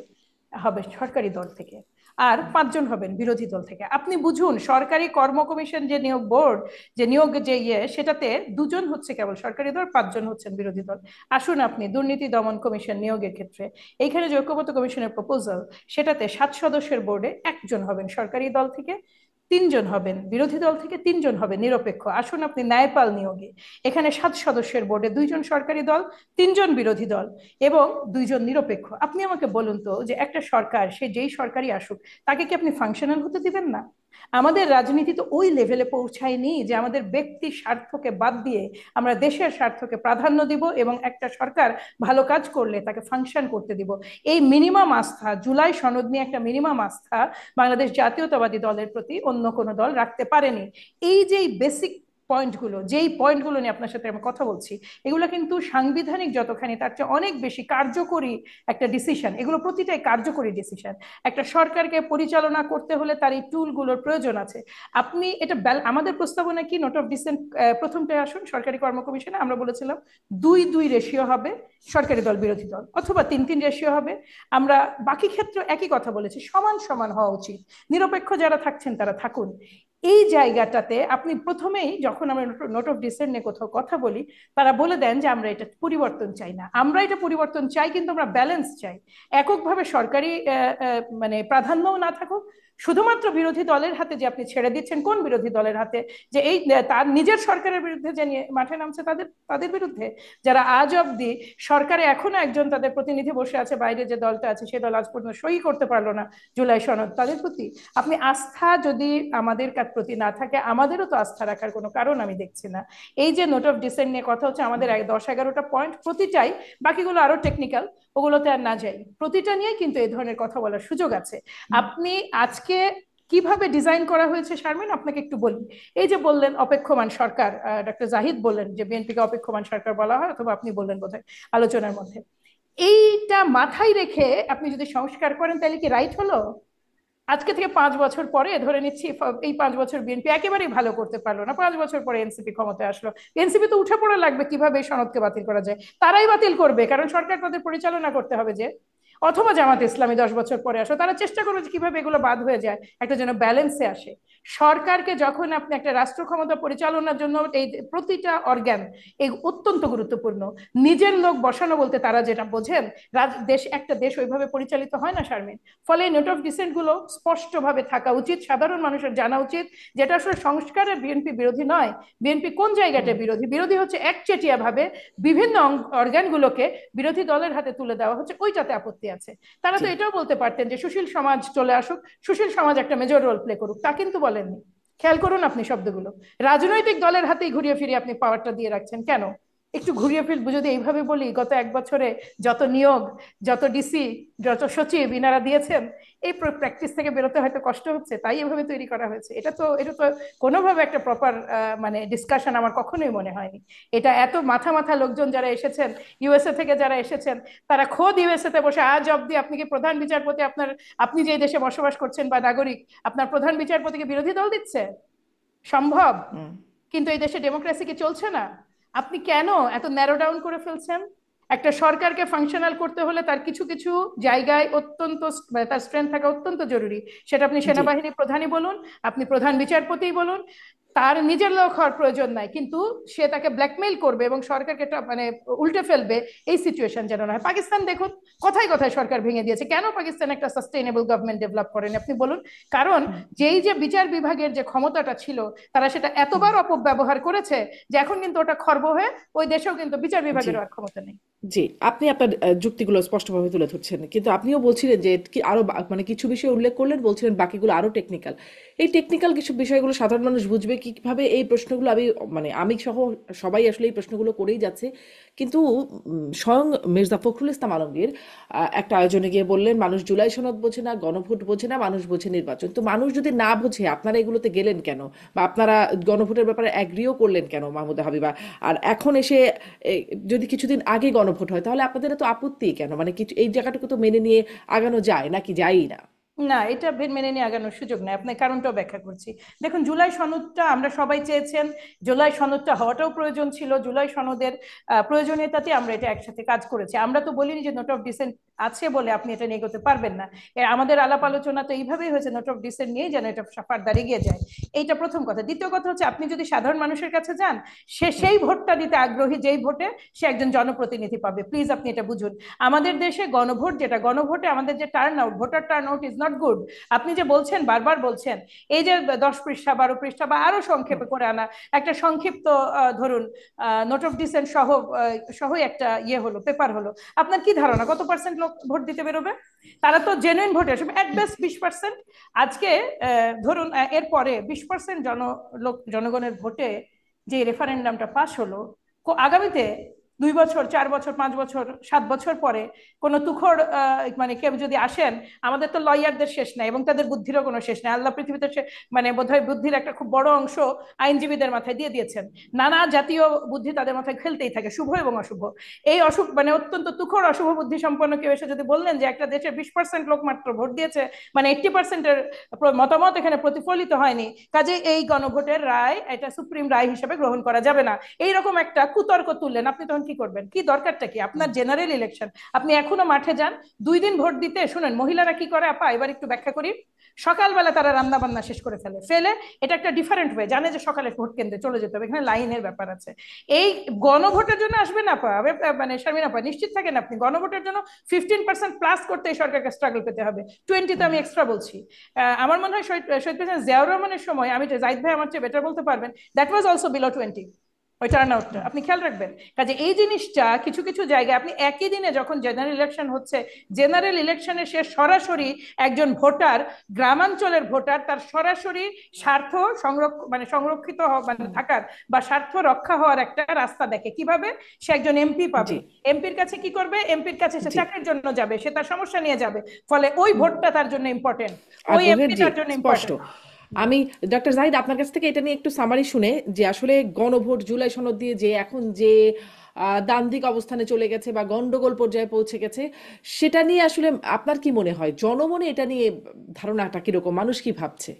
হবে সরকারি দল থেকে, আর 5জন হবেন বিরোধী দল থেকে। আপনি বুঝুন, সরকারি কর্ম কমিশন যে নিয়োগ বোর্ড, যে নিয়োগ যে সেটাতে 2জন হচ্ছে কেবল সরকারি দল, 5জন হচ্ছেন বিরোধী দল। আসুন আপনি দুর্নীতি দমন কমিশন নিয়োগের ক্ষেত্রে এইখানে যে ঐক্যমত্য কমিশনের প্রপোজাল, সেটাতে 7 সদস্যের বোর্ডে 1জন হবেন সরকারি দল থেকে, 3জন হবেন বিরোধী দল থেকে, 3জন হবেন নিরপেক্ষ। আসুন আপনি ন্যায়পাল নিয়োগে এখানে 7 সদস্যের বোর্ডে 2জন সরকারি দল, 3জন বিরোধী দল এবং 2জন নিরপেক্ষ। আপনি আমাকে বলুন তো, যে একটা সরকার, সে যেই সরকারই আসুক, তাকে কি আপনি ফাংশনাল হতে দিবেন না? আমাদের রাজনীতি তো ওই লেভেলে পৌঁছায়নি যে আমাদের ব্যক্তি স্বার্থকে বাদ দিয়ে আমরা দেশের স্বার্থকে প্রাধান্য দিব এবং একটা সরকার ভালো কাজ করলে তাকে ফাংশন করতে দিব। এই মিনিমাম আস্থা, জুলাই সনদ নিয়ে একটা মিনিমাম আস্থা বাংলাদেশ জাতীয়তাবাদী দলের প্রতি অন্য কোনো দল রাখতে পারেনি। এই যে বেসিক পয়েন্টগুলো, যেই পয়েন্টগুলো নিয়ে আপনার সাথে আমি কথা বলছি, এগুলো কিন্তু সাংবিধানিক যতখানি তার চেয়ে অনেক বেশি কার্যকরী একটা ডিসিশন। এগুলো প্রতিটাই কার্যকরী ডিসিশন। একটা সরকারকে পরিচালনা করতে হলে তার এই টুলগুলোর প্রয়োজন আছে। আপনি এটা আমাদের প্রস্তাবনা কি, নোট অফ ডিসেন্ট প্রথমটায় আসুন, সরকারি কর্ম কমিশনে আমরা বলেছিলাম 2-2 রেশিও হবে সরকারি দল বিরোধী দল, অথবা 3-3 রেশিও হবে। আমরা বাকি ক্ষেত্রে একই কথা বলেছি, সমান সমান হওয়া উচিত, নিরপেক্ষ যারা থাকছেন তারা থাকুন। এই জায়গাটাতে আপনি প্রথমেই, যখন আমরা নোট অফ ডিসেন্ট নিয়ে কোথাও কথা বলি, তারা বলে দেন যে আমরা এটা পরিবর্তন চাই না। আমরা এটা পরিবর্তন চাই, কিন্তু আমরা ব্যালেন্স চাই। এককভাবে সরকারি মানে প্রাধান্যও না থাকুক, শুধুমাত্র বিরোধী দলের হাতে যে আপনি ছেড়ে দিচ্ছেন, কোন বিরোধী দলের হাতে? যে এই তার নিজের সরকারের বিরুদ্ধে যে মাঠে নামছে তাদের তাদের বিরুদ্ধে, যারা আজ অব্দি সরকারে এখনো একজন তাদের প্রতিনিধি বসে আছে বাইরে, যে দলটা আছে সে দল আজ পর্যন্ত সই করতে পারলো না জুলাই সনদ, তাদের প্রতি আপনি আস্থা যদি আমাদের প্রতি না থাকে, আমাদেরও তো আস্থা রাখার কোনো কারণ আমি দেখছি না। এই যে নোট অফ ডিসেন্ট নিয়ে কথা হচ্ছে, আমাদের 10-11টা পয়েন্ট, প্রতিটাই, বাকিগুলো আরো টেকনিক্যাল, ওগুলোতে আর না যাই, প্রতিটা নিয়ে কিন্তু এই ধরনের কথা বলার সুযোগ আছে। আপনি আজকে কিভাবে ডিজাইন করা হয়েছে শারমিন আপনাকে একটু বলি। এই যে বললেন অপেক্ষমান সরকার, ডক্টর জাহিদ বললেন যে বিএনপিকে অপেক্ষমান সরকার বলা হয়, অথবা আপনি বললেন বোধহয় আলোচনার মধ্যে। এইটা মাথায় রেখে আপনি যদি সংস্কার করেন তাহলে কি রাইট হলো? আজকে থেকে 5 বছর পরে ধরে নিচ্ছি, এই 5 বছর বিএনপি একেবারেই ভালো করতে পারলো না, 5 বছর পরে এনসিপি ক্ষমতায় আসলো, এনসিপি তো উঠে পড়া লাগবে কিভাবে এই সনদকে বাতিল করা যায়। তারাই বাতিল করবে, কারণ সরকার তাদের পরিচালনা করতে হবে যে। অথবা জামাত ইসলামী 10 বছর পরে আসো, তারা চেষ্টা করবে যে কিভাবে এগুলো বাদ হয়ে যায়, একটা যেন ব্যালেন্সে আসে। সরকারকে যখন আপনি একটা রাষ্ট্র ক্ষমতা পরিচালনার জন্য এই প্রতিটা অর্গান এই অত্যন্ত গুরুত্বপূর্ণ, নিজের লোক বসানো বলতে তারা যেটা বোঝেন, দেশ একটা দেশ ওইভাবে পরিচালিত হয় না শারমিন। ফলে নোট অফ ডিসেন্ট গুলো স্পষ্টভাবে থাকা উচিত, সাধারণ মানুষের জানা উচিত, যেটা আসলে সংস্কারের বিএনপি বিরোধী নয়। বিএনপি কোন জায়গাটা বিরোধী? বিরোধী হচ্ছে একচেটিয়া ভাবে বিভিন্ন অর্গানগুলোকে বিরোধী দলের হাতে তুলে দেওয়া হচ্ছে, ওইটাতে আপত্তি আছে। তারা তো এটাও বলতে পারতেন যে সুশীল সমাজ চলে আসুক, সুশীল সমাজ একটা মেজর রোল প্লে করুক, তা কিন্তু বলেননি। খেয়াল করুন আপনি শব্দগুলো, রাজনৈতিক দলের হাতেই ঘুরিয়ে ফিরিয়ে আপনি পাওয়ারটা দিয়ে রাখছেন কেন? একটু ঘুরিয়ে ফিরবো যদি এইভাবে বলি, গত 1 বছরে যত নিয়োগ, যত ডিসি, যত সচিব ইনারা দিয়েছেন, এই প্র্যাকটিস থেকে বেরোতে হয়তো কষ্ট হচ্ছে, তাই এভাবে তৈরি করা হয়েছে। এটা তো কোনোভাবে একটা প্রপার মানে ডিসকাশন আমার কখনোই মনে হয়নি। এটা এত মাথা মাথা লোকজন যারা এসেছেন, ইউএসএ থেকে যারা এসেছেন, তারা খোদ ইউএসএ তে বসে আজ অব্দি আপনি কি প্রধান বিচারপতি, আপনি যে দেশে বসবাস করছেন বা নাগরিক, আপনার প্রধান বিচারপতিকে বিরোধী দল দিচ্ছে? সম্ভব? কিন্তু এই দেশে ডেমোক্রেসি কি চলছে না? আপনি কেন এত ন্যারো ডাউন করে ফেলছেন? একটা সরকারকে ফাংশনাল করতে হলে তার কিছু কিছু জায়গায় অত্যন্ত তার স্ট্রেংথ থাকা অত্যন্ত জরুরি। সেটা আপনি সেনাবাহিনী প্রধানই বলুন, আপনি প্রধান বিচারপতিই বলুন, তার নিজের লোক হওয়ার প্রয়োজন নাই, কিন্তু সে তাকে ব্ল্যাকমেইল করবে এবং সরকারকে মানে উল্টে ফেলবে, এই সিচুয়েশন যেন না হয়। পাকিস্তান দেখুন, কথায় কথায় সরকার ভেঙে দিয়েছে। কেন পাকিস্তান একটা সাস্টেইনেবল গভর্নমেন্ট ডেভেলপ করেন আপনি বলুন? কারণ যেই যে বিচার বিভাগের যে ক্ষমতাটা ছিল, তারা সেটা এতবার অপব্যবহার করেছে যে এখন কিন্তু ওটা খর্ব হয়ে ওই দেশেও কিন্তু বিচার বিভাগের আর ক্ষমতা নেই। জি, আপনি আপনার যুক্তিগুলো স্পষ্টভাবে তুলে ধরছেন, কিন্তু আপনিও বলছিলেন যে আরো মানে কিছু বিষয় উল্লেখ করলেন, বলছিলেন বাকিগুলো আরো টেকনিক্যাল। এই টেকনিক্যাল কিছু বিষয়গুলো সাধারণ মানুষ বুঝবে কিভাবে? এই প্রশ্নগুলো আমি সহ সবাই আসলে এই প্রশ্নগুলো করেই যাচ্ছে। কিন্তু স্বয়ং মির্জা ফখরুল ইসলাম আলমগীর একটা আয়োজনে গিয়ে বললেন মানুষ জুলাই সনদ বোঝে না, গণভোট বোঝে না, মানুষ বোঝে নির্বাচন। তো মানুষ যদি না বোঝে আপনারা এগুলোতে গেলেন কেন, বা আপনারা গণভোটের ব্যাপারে অ্যাগ্রিও করলেন কেন মাহমুদা হাবিবা? আর এখন এসে যদি কিছুদিন আগে গণভোট হয় তাহলে আপনাদের তো আপত্তি কেন? মানে কিছু এই জায়গাটুকু তো মেনে নিয়ে আগানো যায় নাকি যায়ই না? না, এটা মেনে নিয়ে আগানোর সুযোগ নেই। আপনার কারণটাও ব্যাখ্যা করছি। দেখুন, জুলাই সনদটা আমরা সবাই চেয়েছেন, জুলাই সনদটা হওয়াটাও প্রয়োজন ছিল, জুলাই সনদের প্রয়োজনীয়তাতে আমরা এটা একসাথে কাজ করেছি। আমরা তো বলিনি যে নোট অফ ডিসেন্ট আছে বলে আপনি এটা নিয়ে এগোতে পারবেন না। আমাদের আলাপ আলোচনা তো এইভাবেই হয়েছে, নোট অফ ডিসেন্ট নিয়ে যেন এটা ফার্দার এগিয়ে যায়। এইটা প্রথম কথা। দ্বিতীয় কথা হচ্ছে, আপনি যদি সাধারণ মানুষের কাছে যান, সে সেই ভোটটা দিতে আগ্রহী যেই ভোটে সে একজন জনপ্রতিনিধি পাবে। প্লিজ আপনি এটা বুঝুন। আমাদের দেশে গণভোট, যেটা গণভোটে আমাদের যে turn out, voter turn out is not good. আপনি যে বলছেন, বারবার বলছেন, এই যে 10 পৃষ্ঠা 12 পৃষ্ঠা বা আরো সংক্ষেপে করে আনা একটা সংক্ষিপ্ত ধরুন নোট অফ ডিসেন্ট সহই একটা হলো, পেপার হলো, আপনার কি ধারণা কত পার্সেন্ট লোক ভোট দিতে বেরোবে? তারা তো জেনুইন ভোটে আসবে এট বেস্ট 20%। আজকে ধরুন এরপরে 20% জনগণের ভোটে যে রেফারেন্ডামটা পাস হলো, আগামীতে 2 বছর 4 বছর 5 বছর 7 বছর পরে কোনো তুখোড় মানে কেউ যদি আসেন, আমাদের তো লয়ারদের শেষ নাই এবং তাদের বুদ্ধিরও কোনো শেষ নাই। আল্লাহ পৃথিবীতে মানে বোধহয় বুদ্ধির একটা খুব বড় অংশ আইনজীবীদের মাথায় দিয়ে দিয়েছেন। নানা জাতীয় বুদ্ধি তাদের মাথায় খেলতেই থাকে, শুভ এবং অশুভ। এই অশুভ মানে অত্যন্ত তুখোড় অশুভ বুদ্ধি সম্পন্ন কেউ এসে যদি বললেন যে একটা দেশের 20% লোক মাত্র ভোট দিয়েছে, মানে 80%-এর মতামত এখানে প্রতিফলিত হয়নি, কাজে এই গণভোটের রায় এটা সুপ্রিম রায় হিসেবে গ্রহণ করা যাবে না, এইরকম একটা কুতর্ক তুললেন, আপনি তখন কি করবেন? কি দরকারটা কি আপনার? জেনারেল ইলেকশন, আপনি এখনো মাঠে যান 2 দিন ভোট দিতে। শুনেন মহিলারা কি করে আপা, এবার একটু ব্যাখ্যা করি। সকালবেলা তারা রান্না বান্না শেষ করে ফেলে এটা একটা ডিফারেন্ট ওয়ে, জানে যে সকালে ভোট কেন্দ্রে চলে যেতে হবে, এখানে লাইনের ব্যাপার আছে। এই গণভোটের জন্য আসবেন আপা, মানে শারমিন আপা নিশ্চিত থাকেন, আপনি গণভোটের জন্য 15% প্লাস করতে এই সরকারকে স্ট্রাগল পেতে হবে। 20 তো আমি এক্সট্রা বলছি। আমার মনে হয় শহীদ প্রেসিডেন্ট জিয়াউর রহমানের সময়, আমি জাহিদ ভাই আমার চেয়ে বেটার বলতে পারবেন, দ্যাট ওয়াজ অলসো বিলো 20। ওই টার্ন আউটটা আপনি খেয়াল রাখবেন। কাজে এই জিনিসটা কিছু কিছু জায়গায় আপনি একই দিনে যখন জেনারেল ইলেকশন হচ্ছে, জেনারেল ইলেকশনে সে সরাসরি একজন ভোটার, গ্রামাঞ্চলের ভোটার, তার সরাসরি স্বার্থ সংরক্ষিত মানে হুম, থাকার বা স্বার্থ রক্ষা হওয়ার একটা রাস্তা দেখে। কিভাবে? সে একজন এমপি জি পাবে, এমপির কাছে কি করবে, এমপির কাছে সে জি চাকরির জন্য যাবে, সে তার সমস্যা নিয়ে যাবে, ফলে ওই হুম, ভোটটা তার জন্য ইম্পর্টেন্ট, ওই আগ্রহের, এমপি জি তার জন্য স্পষ্ট। ইম্পর্টেন্ট। আমি ডক্টর জাহিদ আপনার কাছ থেকে এটা নিয়ে একটু সামারি শুনে, যে আসলে গণভোট জুলাই সনদ দিয়ে যে এখন যে দ্বান্দ্বিক অবস্থানে চলে গেছে বা গন্ডগোল পর্যায়ে পৌঁছে গেছে, সেটা নিয়ে আসলে আপনার কি মনে হয়, জনমনে এটা নিয়ে ধারণাটা কিরকম, মানুষ কি ভাবছে?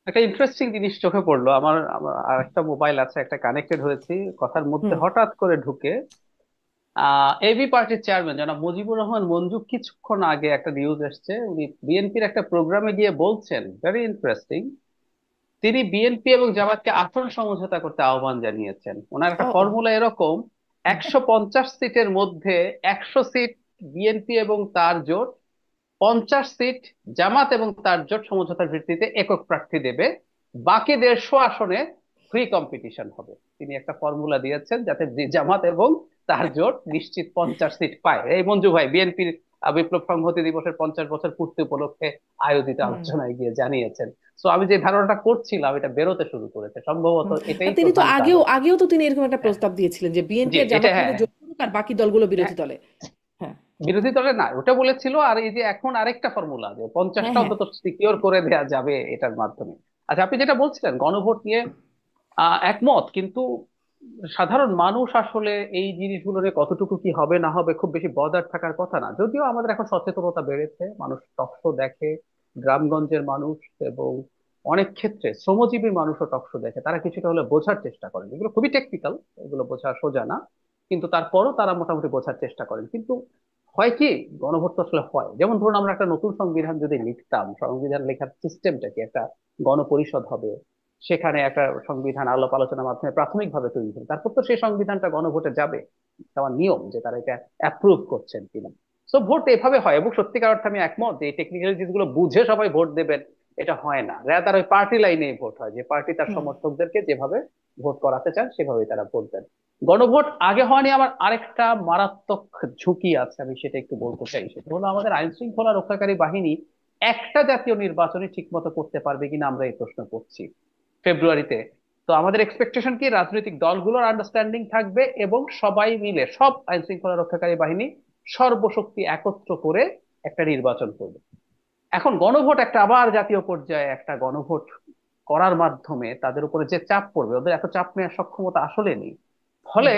একটা ইন্টারেস্টিং জিনিস চোখে পড়লো আমার। আমার আর একটা মোবাইল আছে, একটা কানেক্টেড হয়েছি, কথার মধ্যে হুম। হঠাৎ করে ঢুকে এবি পার্টির চেয়ারম্যান জনাব মুজিবুর রহমান মঞ্জু কিছুক্ষণ আগে একটা নিউজ এসছে, উনি বিএনপির একটা প্রোগ্রামে গিয়ে বলছেন, ভেরি ইন্টারেস্টিং, তিনি বিএনপি এবং জামাতকে আসন সমঝোতা করতে আহ্বান জানিয়েছেন। ওনার ও একটা ও, ফর্মুলা এরকম: হুম। 150 সিটের মধ্যে 100 সিট বিএনপি এবং তার জোট, 50 সিট জামাত এবং তার জোট সমঝোতার ভিত্তিতে একক প্রার্থী দেবে, বাকি 150 আসনে ফ্রি কম্পিটিশন হবে। তিনি একটা ফর্মুলা দিয়েছেন যাতে জামাত এবং তার জোট নিশ্চিত 50 সিট পায়। এই মঞ্জু ভাই বিএনপির বিপ্লব সংহতি দিবসের 50 বছর পূর্তি উপলক্ষে আয়োজিত হুম। আলোচনায় গিয়ে জানিয়েছেন। তো আমি যে ধারণাটা করছিলাম এটা বেরোতে শুরু করেছে, সম্ভবত হুম। আর এটাই তিনি তো প্রধান আগেও কারণ। আগেও তো তিনি এরকম একটা হ্যাঁ, প্রস্তাব দিয়েছিলেন যে বিএনপি জি, আর এটা জামাত হ্যাঁ মিলে হ্যাঁ জোট করুক আর বাকি দলগুলো হ্যাঁ, বিরোধী দলে। হ্যাঁ বিরোধী দলে না ওটা বলেছিল। আর এই যে এখন আরেকটা ফর্মুলা যে হ্যাঁ 50টা হ্যাঁ। অন্তত সিকিউর করে দেয়া যাবে এটার মাধ্যমে। আচ্ছা, আপনি যেটা বলছিলেন গণভোট নিয়ে একমত, কিন্তু সাধারণ মানুষ আসলে এই জিনিসগুলো নিয়ে কতটুকু কি হবে না হবে খুব বেশি বদার থাকার কথা না। যদিও আমাদের এখন সচেতনতা বেড়েছে, মানুষ টকশো দেখে, গ্রামগঞ্জের মানুষ এবং অনেক ক্ষেত্রে শ্রমজীবী মানুষও টকশো দেখে, তারা কিছুটা হলে বোঝার চেষ্টা করেন। এগুলো খুবই টেকনিক্যাল, এগুলো বোঝা সোজা না, কিন্তু তারপরও তারা মোটামুটি বোঝার চেষ্টা করেন। কিন্তু হয় কি, গণভোট তো আসলে হয়, যেমন ধরুন আমরা একটা নতুন সংবিধান যদি লিখতাম, সংবিধান লেখার সিস্টেমটা কি, একটা গণপরিষদ হবে, সেখানে একটা সংবিধান আলাপ আলোচনার মাধ্যমে প্রাথমিকভাবে তৈরি হবে, তারপর তো সেই সংবিধানটা গণভোটে যাবে, আমার নিয়ম যে তারা এটা অ্যাপ্রুভ করছেন কিনা। সো ভোট এভাবে হয়, এবং সত্যিকার অর্থে আমি একমত যে এই টেকনিক্যালিটিস গুলো বুঝে সবাই ভোট দেবেন এটা হয় না। রাদার ওই পার্টি লাইনে ভোট হয়, যে পার্টি তার হুম। সমর্থকদেরকে যেভাবে ভোট করাতে চান সেভাবেই তারা ভোট দেন। গণভোট আগে হয়নি, আমার আরেকটা মারাত্মক ঝুঁকি আছে, আমি সেটা একটু বলতে চাই। সেটা হলো আমাদের আইন শৃঙ্খলা রক্ষাকারী বাহিনী একটা জাতীয় নির্বাচনই ঠিক মতো করতে পারবে কিনা, আমরা এই প্রশ্ন করছি ফেব্রুয়ারিতে। তো আমাদের এক্সপেকটেশন কি, রাজনৈতিক দলগুলোর আন্ডারস্ট্যান্ডিং থাকবে এবং সবাই মিলে, সব আইন শৃঙ্খলা রক্ষাকারী বাহিনী সর্বশক্তি একত্র করে একটা নির্বাচন করবে। এখন গণভোট একটা আবার জাতীয় পর্যায়ে একটা গণভোট করার মাধ্যমে তাদের উপরে যে চাপ পড়বে, ওদের এত চাপ নেওয়ার সক্ষমতা আসলে নেই। হুম। ফলে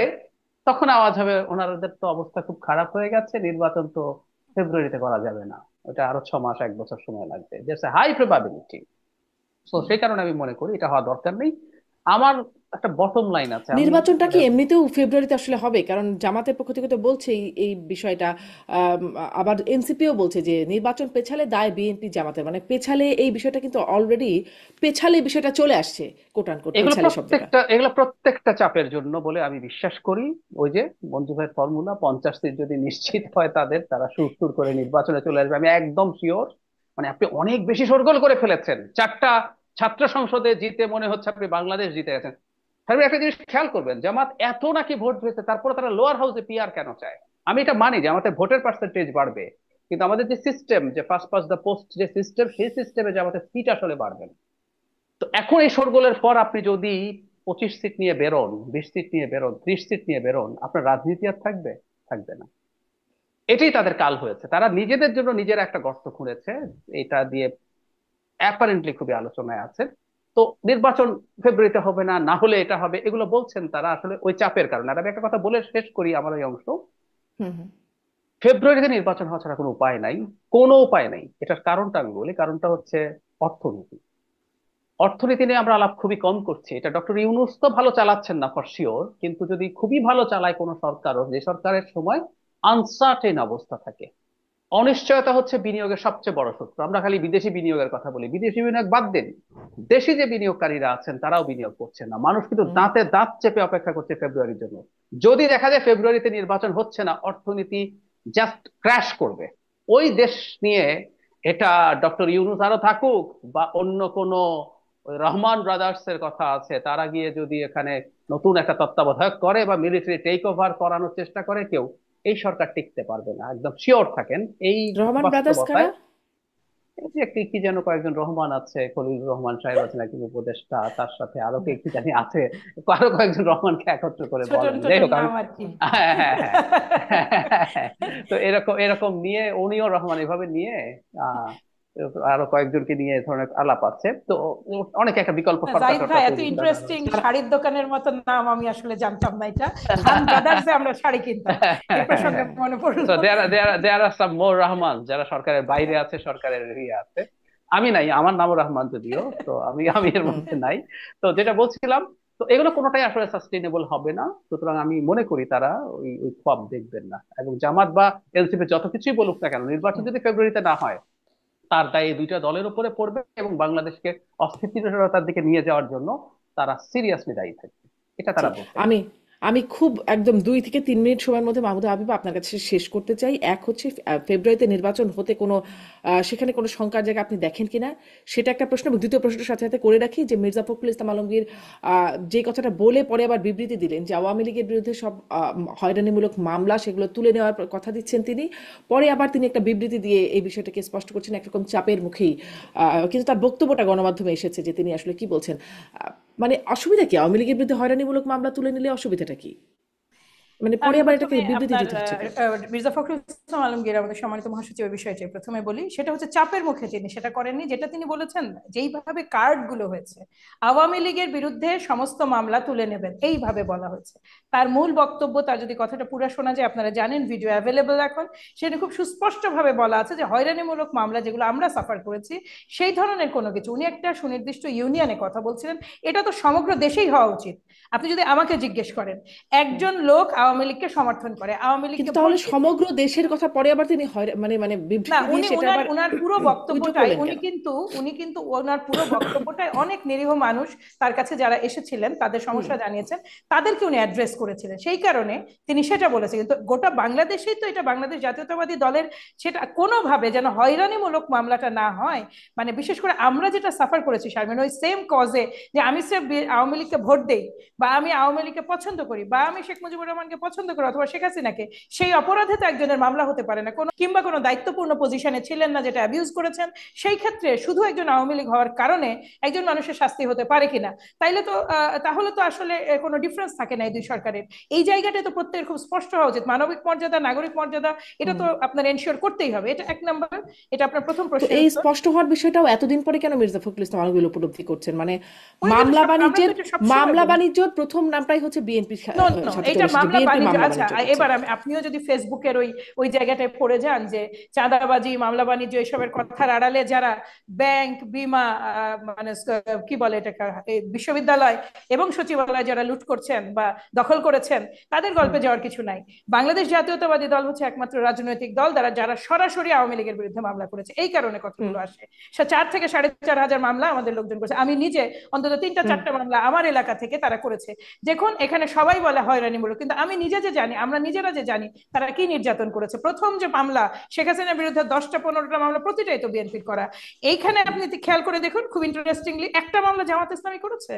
তখন আওয়াজ হবে ওনাদের তো অবস্থা খুব খারাপ হয়ে গেছে, নির্বাচন তো ফেব্রুয়ারিতে করা যাবে না, ওটা আরো 6 মাস 1 বছর সময় লাগবে, হাই প্রবাবিলিটি। তো সেই কারণে আমি মনে করি এটা হওয়া দরকার নেই। আমার একটা বটম লাইন আছে, আমি নির্বাচনটা মানে কি এমনিতেও ফেব্রুয়ারিতে আসলে হবে? কারণ জামাতের পক্ষ থেকে তো বলছে এই বিষয়টা। আম, আবার এনসিপিও বলছে যে নির্বাচন পেছালে দায় বিএনপি জামাতের, মানে পেছালে এই বিষয়টা কিন্তু অলরেডি পেছালে বিষয়টা চলে আসছে, কোট আনকোট পেছালে শব্দটা। এগুলো প্রত্যেকটা চাপের জন্য বলে আমি বিশ্বাস করি। ওই যে মঞ্জু ভাইয়ের ফর্মুলা, 50 সিট যদি নিশ্চিত হয় তাদের, তারা সুর সুর করে নির্বাচনে চলে আসবে, আমি একদম শিওর। মানে আপনি অনেক বেশি শোরগোল করে ফেলেছেন, 4টা ছাত্র সংসদে জিতে মনে হচ্ছে আপনি বাংলাদেশ জিতে গেছেন। তাহলে একটা জিনিস খেয়াল করবেন, জামাত এত নাকি ভোট পেয়েছে, তারপরে তারা লোয়ার হাউসে পিআর কেন চায়? আমি এটা মানি যে আমাদের ভোটের পার্সেন্টেজ বাড়বে, কিন্তু আমাদের যে সিস্টেম, যে ফার্স্ট পাস দ্য পোস্ট যে সিস্টেম, সেই সিস্টেমে যে আমাদের সিট আসলে বাড়বে না। তো এখন এই শোরগোলের পর আপনি যদি 25 সিট নিয়ে বেরোন, 20 সিট নিয়ে বেরোন, 30 সিট নিয়ে বেরোন, আপনার রাজনীতি আর থাকবে? থাকবে না। এটাই তাদের কাল হয়েছে, তারা নিজেদের জন্য নিজেরা একটা গর্ত খুঁড়েছে। এটা দিয়ে অ্যাপারেন্টলি খুবই আলোচনায় আছে। তো নির্বাচন ফেব্রুয়ারিতে হবে না, না হলে এটা হবে, এগুলো বলছেন তারা আসলে ওই চাপের কারণে। আর আমি একটা কথা বলে শেষ করি আমার এই অংশ, হুম হুম। ফেব্রুয়ারিতে নির্বাচন হওয়া ছাড়া কোনো উপায় নাই, কোনো উপায় নাই। এটার কারণটা আমি বলি, কারণটা হচ্ছে অর্থনীতি। অর্থনীতি নিয়ে আমরা আলাপ খুবই কম করছি। এটা ডক্টর ইউনূস তো ভালো চালাচ্ছেন না ফর শিওর, কিন্তু যদি খুবই ভালো চালায় কোনো সরকারও, যে সরকারের সময় আনসার্টেন অবস্থা থাকে, অনিশ্চয়তা হচ্ছে বিনিয়োগের সবচেয়ে বড় শত্রু। আমরা খালি বিদেশি বিনিয়োগের কথা বলি, বিদেশি বিনিয়োগ বাদ দেন, দেশি যে বিনিয়োগকারীরা আছেন তারাও বিনিয়োগ করছেন না। মানুষ কিন্তু হুম। দাঁতে দাঁত চেপে অপেক্ষা করছে ফেব্রুয়ারির জন্য। যদি দেখা যায় ফেব্রুয়ারিতে নির্বাচন হচ্ছে না, অর্থনীতি জাস্ট ক্র্যাশ করবে। ওই দেশ নিয়ে, এটা ডক্টর ইউনূস আরো থাকুক বা অন্য কোনো, ওই রহমান ব্রাদার্স এর কথা আছে, তারা গিয়ে যদি এখানে নতুন একটা তত্ত্বাবধায়ক করে বা মিলিটারি টেক ওভার করানোর চেষ্টা করে কেউ, এই সরকার টিকতে পারবে না, একদম শিওর থাকেন এই রহমান ব্রাদার্স কারা? বাস্তবতায়। এই যে কি কি যেন কয়েকজন রহমান আছে, খলিলুর রহমান সাহেব আছেন একজন উপদেষ্টা, তার সাথে আরো কে কি জানি আছে, আরো কয়েকজন রহমানকে একত্র করে ছোটন বলেন, যাই ছোটন হোক আমি নাম আর কি। হ্যাঁ হ্যাঁ হ্যাঁ তো এরকম এরকম নিয়ে উনিও রহমান এভাবে নিয়ে আহ আরো কয়েকজনকে নিয়ে এ ধরনের আলাপ আছে তো, অনেক একটা বিকল্প সরকার জাহিদ ভাই, টরকার এত তৈরি করে আনা ইন্টারেস্টিং হয়েছে। শাড়ির দোকানের মতো নাম আমি আসলে জানতাম না। এটা খান ব্রাদার্সে আমরা শাড়ি কিনতাম, এই প্রসঙ্গে মনে তো পড়লো। দেয়ার আর সাম মোর রহমান যারা সরকারের বাইরে আছে, সরকারের ইয়ে আছে। আমি নাই, আমার নামও রহমান যদিও, তো আমি আমি এর হুম। মধ্যে নাই। তো যেটা বলছিলাম, তো এগুলো কোনোটাই আসলে সাস্টেইনেবল হবে না, সুতরাং আমি মনে করি তারা ওই ওই খোয়াব দেখবেন না। এবং জামাত বা এনসিপি যত কিছুই বলুক না কেন, নির্বাচন যদি ফেব্রুয়ারিতে না হয়, তার দায় এই দুইটা দলের উপরে পড়বে এবং বাংলাদেশকে অস্থিতিশীলতার দিকে নিয়ে যাওয়ার জন্য তারা সিরিয়াসলি দায়ী থাকবে, এটা জি, তারা বলছে। আমি আমি খুব একদম 2 থেকে 3 মিনিট সময়ের মধ্যে মাহমুদা হাবিব আপনার কাছে শেষ করতে চাই। এক হচ্ছে ফেব্রুয়ারিতে নির্বাচন হতে কোনো সেখানে কোনো শঙ্কার জায়গা আপনি দেখেন কিনা, সেটা একটা প্রশ্ন। এবং দ্বিতীয় প্রশ্নটার সাথে সাথে করে রাখি যে মির্জা ফখরুল ইসলাম আলমগীর যে কথাটা বলে পরে আবার বিবৃতি দিলেন যে আওয়ামী লীগের বিরুদ্ধে সব হয়রানিমূলক মামলা সেগুলো তুলে নেওয়ার কথা দিচ্ছেন তিনি, পরে আবার তিনি একটা বিবৃতি দিয়ে এই বিষয়টাকে স্পষ্ট করছেন একরকম চাপের মুখেই। কিন্তু তার বক্তব্যটা গণমাধ্যমে এসেছে যে তিনি আসলে কি বলছেন। মানে অসুবিধা কি আওয়ামী লীগের বিরুদ্ধে হয়রানিমূলক মামলা তুলে নিলে অসুবিধাটা কি? মানে পরে আমি আবার এটাকে প্রথমে বিবৃতি আপনার দিতে হচ্ছে কেন? মির্জা ফখরুল ইসলাম আলমগীর আমাদের সম্মানিত মহাসচিবের বিষয়টি প্রথমে বলি। সেটা হচ্ছে চাপের মুখে তিনি সেটা করেননি। যেটা তিনি বলেছেন, যেইভাবে কার্ড গুলো হয়েছে আওয়ামী লীগের বিরুদ্ধে সমস্ত মামলা তুলে নেবেন এইভাবে বলা হয়েছে। তার মূল বক্তব্য, তার যদি কথাটা পুরো শোনা যায়, আপনারা জানেন ভিডিও অ্যাভেলেবল এখন, সেটা খুব সুস্পষ্ট ভাবে বলা আছে যে হয়রানিমূলক মামলা যেগুলো আমরা সাফার করেছি সেই ধরনের কোনো কিছু। উনি একটা সুনির্দিষ্ট ইউনিয়নে কথা বলছিলেন, এটা তো সমগ্র দেশেই হওয়া উচিত। আপনি যদি আমাকে জিজ্ঞেস করেন, একজন লোক আওয়ামী লীগকে সমর্থন করে, আওয়ামী কিন্তু লীগকে ভোট তাহলে দিয়েছে। সমগ্র দেশের কথা পরে আবার তিনি মানে না, বিবৃতি দিয়ে উনি সেটা উনার আবার উনার পুরো উইথড্র বক্তব্যটাই করলেন কেন? উনি কিন্তু ওনার পুরো বক্তব্যটাই অনেক নিরীহ মানুষ তার কাছে যারা এসেছিলেন তাদের হুম। সমস্যা জানিয়েছেন, তাদেরকে উনি অ্যাড্রেস করেছিলেন, সেই কারণে তিনি সেটা বলেছেন। কিন্তু গোটা বাংলাদেশেই তো এটা বাংলাদেশ জাতীয়তাবাদী দলের, সেটা কোনোভাবে যেন হয়রানিমূলক মামলাটা না হয়। মানে বিশেষ করে আমরা যেটা সাফার করেছি শারমিন, ওই সেম কজে, যে আমি স্রেফ আওয়ামী লীগকে ভোট দেই, বা আমি আওয়ামী লীগকে পছন্দ করি, বা আমি শেখ মুজিবুর রহমানকে পছন্দ করি অথবা শেখ হাসিনাকে, সেই অপরাধে তো একজনের মামলা হতে পারে না। কোনো কিংবা কোনো দায়িত্বপূর্ণ পজিশনে ছিলেন না যেটা অ্যাবিউজ করেছেন, সেই ক্ষেত্রে শুধু একজন আওয়ামী লীগ হওয়ার কারণে একজন মানুষের শাস্তি হতে পারে কিনা, তাইলে তো তাহলে তো আসলে কোনো ডিফারেন্স থাকে না এই দুই সরকারের। এই জায়গাটা তো প্রত্যেকের খুব স্পষ্ট হওয়া উচিত। মানবিক মর্যাদা, নাগরিক মর্যাদা, এটা হুম। তো আপনার এনশিওর করতেই হবে। এটা এক নম্বর, এটা আপনার প্রথম তো প্রশ্নের এই উত্তর। স্পষ্ট হওয়ার বিষয়টাও এতদিন পরে কেন মির্জা ফখরুল ইসলাম আলমগীর উপলব্ধি করছেন? মানে ওই জন্য আমরা তো এটা সবসময় মামলা বলি। বাণিজ্যর প্রথম নামটাই হচ্ছে বিএনপির নো নো, সাথে এটা চলে এসেছে, মামলা বিএনপি বাণিজ্য। মামলা আচ্ছা, বাণিজ্য করছে। এবার আপনিও যদি ফেসবুকের ওই ওই জায়গাটায় পড়ে যান যে চাঁদাবাজি, মামলা বাণিজ্য এসবের কথার আড়ালে যারা ব্যাংক, বিমা, মানে কি বলে এটাকে, বিশ্ববিদ্যালয় এবং সচিবালয় যারা লুট করছেন বা দখল করেছেন, তাদের হুম। গল্পে যাওয়ার কিছু নাই। বাংলাদেশ জাতীয়তাবাদী দল হচ্ছে একমাত্র রাজনৈতিক দল যারা সরাসরি আওয়ামী লীগের বিরুদ্ধে মামলা করেছে। এই কারণে হুম। কতগুলো আসে, 4 থেকে 4.5 হাজার মামলা আমাদের লোকজন করেছে। আমি নিজে অন্তত 3টা হুম। 4টা মামলা আমার এলাকা থেকে তারা করেছে। দেখুন, এখানে সবাই বলে হয়রানিমূলক, কিন্তু আমি নিজে যে জানি, আমরা নিজেরা যে জানি তারা কি নির্যাতন করেছে। প্রথম যে মামলা শেখ হাসিনার বিরুদ্ধে 10টা 15টা মামলা, প্রতিটাই তো বিএনপির করা। এইখানে আপনি খেয়াল করে দেখুন, খুব ইন্টারেস্টিংলি একটা মামলা জামাত ইসলামী করেছে,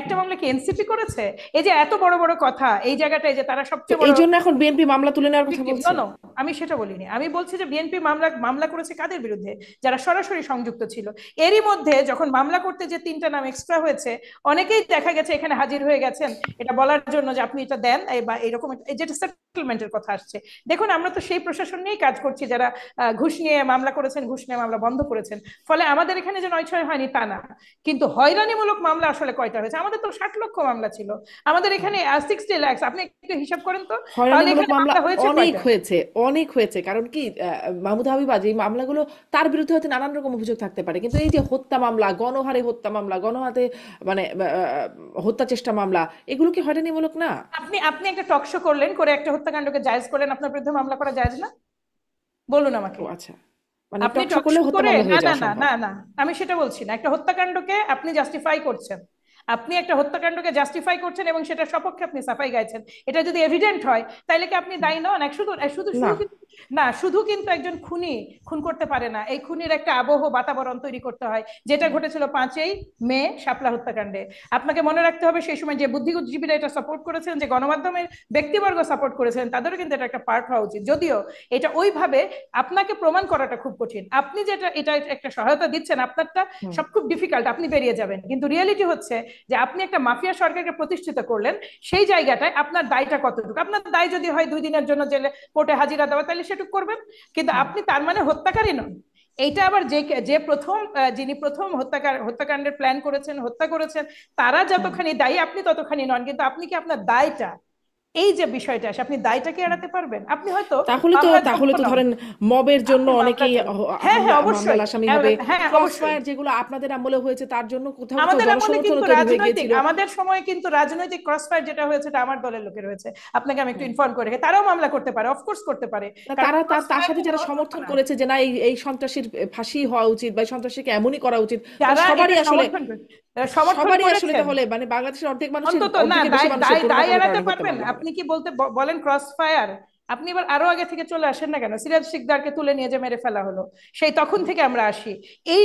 একটা মামলা কি এনসিপি করেছে। এই যে এত বড় বড় কথা এই জায়গাটায়, যে তারা তো সবচেয়ে এই বড় জন্য এখন বিএনপি মামলা তুলে নেওয়ার কথা ভিকটিম। নো বলছে? নো, আমি সেটা বলিনি। আমি বলছি যে বিএনপি মামলা মামলা করেছে কাদের বিরুদ্ধে? যারা সরাসরি সংযুক্ত ছিল। এরই মধ্যে যখন মামলা করতে যে 3টা নাম এক্সট্রা হয়েছে, অনেকেই দেখা গেছে এখানে হাজির হয়ে গেছেন এটা বলার জন্য যে আপনি এটা দেন, বা এরকম যেটা সেটেলমেন্টের কথা আসছে। দেখুন, আমরা তো সেই প্রশাসন নিয়েই কাজ করছি যারা ঘুষ নিয়ে মামলা করেছেন, ঘুষ নিয়ে মামলা বন্ধ করেছেন। ফলে আমাদের এখানে যে 9-6 হয়নি তা না, কিন্তু হয়রানিমূলক মামলা আসলে কয়টা হয়েছে? আমাদের তো 60 লক্ষ মামলা ছিল, আমাদের এখানে 60 লাখ। আপনি একটু হিসাব করেন তো, তাহলে হয়রানিমূলক এখানে মামলা মামলা হয়েছে অনেক কয়টা? হয়েছে, অনেক হয়েছে। কারণ কি মাহমুদা হাবিবা, যে এই মামলাগুলো তার বিরুদ্ধে হয়তো নানান রকম অভিযোগ থাকতে পারে, কিন্তু এই যে হত্যা মামলা, গণহারে হত্যা মামলা, গণহারে মানে হত্যা চেষ্টা মামলা, এগুলো কি হয়রানিমূলক না? আপনি আপনি একটা টক শো করলেন, করে একটা হত্যাকাণ্ডকে জায়েজ করলেন, আপনার বিরুদ্ধে মামলা করা জায়েজ না? বলুন ও আমাকে। আচ্ছা, মানে আপনি টকশো টক করলে শো হত্যা করে, মামলা না হয়ে না যাওয়া না সম্ভব? না না, আমি সেটা বলছি না। একটা হত্যাকাণ্ডকে আপনি জাস্টিফাই করছেন, আপনি একটা হত্যাকাণ্ডকে জাস্টিফাই করছেন এবং সেটা সপক্ষে আপনি সাফাই গাইছেন, এটা যদি এভিডেন্ট হয় তাইলে কি আপনি দায়ী নন? শুধু শুধু না। শুধু কিন্তু না, শুধু কিন্তু একজন খুনি খুন করতে পারে না, এই খুনির একটা আবহ বাতাবরণ তৈরি করতে হয়, যেটা ঘটেছিল 5ই মে শাপলা হত্যাকাণ্ডে। আপনাকে মনে রাখতে হবে সেই সময় যে বুদ্ধিজীবীরা এটা সাপোর্ট করেছেন, যে গণমাধ্যমের ব্যক্তিবর্গ সাপোর্ট করেছেন, তাদেরও কিন্তু এটা একটা পার্ট হওয়া উচিত। যদিও এটা ওইভাবে আপনাকে প্রমাণ করাটা খুব কঠিন, আপনি যেটা এটা একটা সহায়তা দিচ্ছেন আপনারটা সব খুব ডিফিকাল্ট, আপনি বেরিয়ে যাবেন, কিন্তু রিয়েলিটি হচ্ছে যে আপনি একটা মাফিয়া সরকারকে প্রতিষ্ঠিত করলেন, সেই জায়গাটায় আপনার দায়টা কতটুকু। আপনার দায় যদি হয় 2 দিনের জন্য জেলে কোর্টে হাজিরা দেওয়া, তাহলে সেটুকু করবেন, কিন্তু আপনি তার মানে হত্যাকারী নন। এইটা আবার যে যে প্রথম যিনি প্রথম হত্যাকাণ্ডের প্ল্যান করেছেন, হত্যা করেছেন, তারা যতখানি দায়ী আপনি ততখানি নন, কিন্তু আপনি কি আপনার দায়টা, এই যে বিষয়টা আসে, আপনি দায়টাকে এড়াতে পারবেন? আপনি হয়তো তাহলে তো ধরেন মবের জন্য অনেকেই হ্যাঁ হ্যাঁ মামলার অবশ্যই, আসামি হবে। হ্যাঁ ক্রস অবশ্যই ফায়ার যেগুলো আপনাদের আমলে হয়েছে তার জন্য কোথাও কোথাও আমাদের আমলে জনসমর্থন কিন্তু তৈরি হয়ে রাজনৈতিক, গিয়েছিল। আমাদের সময় কিন্তু রাজনৈতিক ক্রস ফায়ার যেটা হয়েছে এটা আমার দলের লোকের হয়েছে, আপনাকে আমি একটু ইনফর্ম করে রাখি। তারাও মামলা করতে পারে, অফকোর্স করতে পারে, কারণ তারা তার crossfire সাথে যারা কোনো সমর্থন না। করেছে যে না এই সন্ত্রাসীর ফাঁসি হওয়া উচিত বা সন্ত্রাসীকে এমনই করা উচিত, যারা সবারই এটা আসলে সমর্থন করেছেন, তাহলে মানে বাংলাদেশের অর্ধেক মানুষের, অন্তত না অর্ধেকের বেশি দায় মানুষের দায় কোনো না দায় কোনো এড়াতে কারণে হত্যা পারবেন? মামলা হবে। আপনি কি বলতে বলেন ক্রস ফায়ার, আপনি এবার আরো আগে থেকে চলে আসেন না কেন? সিরাজ শিকদারকে তুলে নিয়ে যে মেরে ফেলা হলো, সেই তখন থেকে আমরা আসি। এই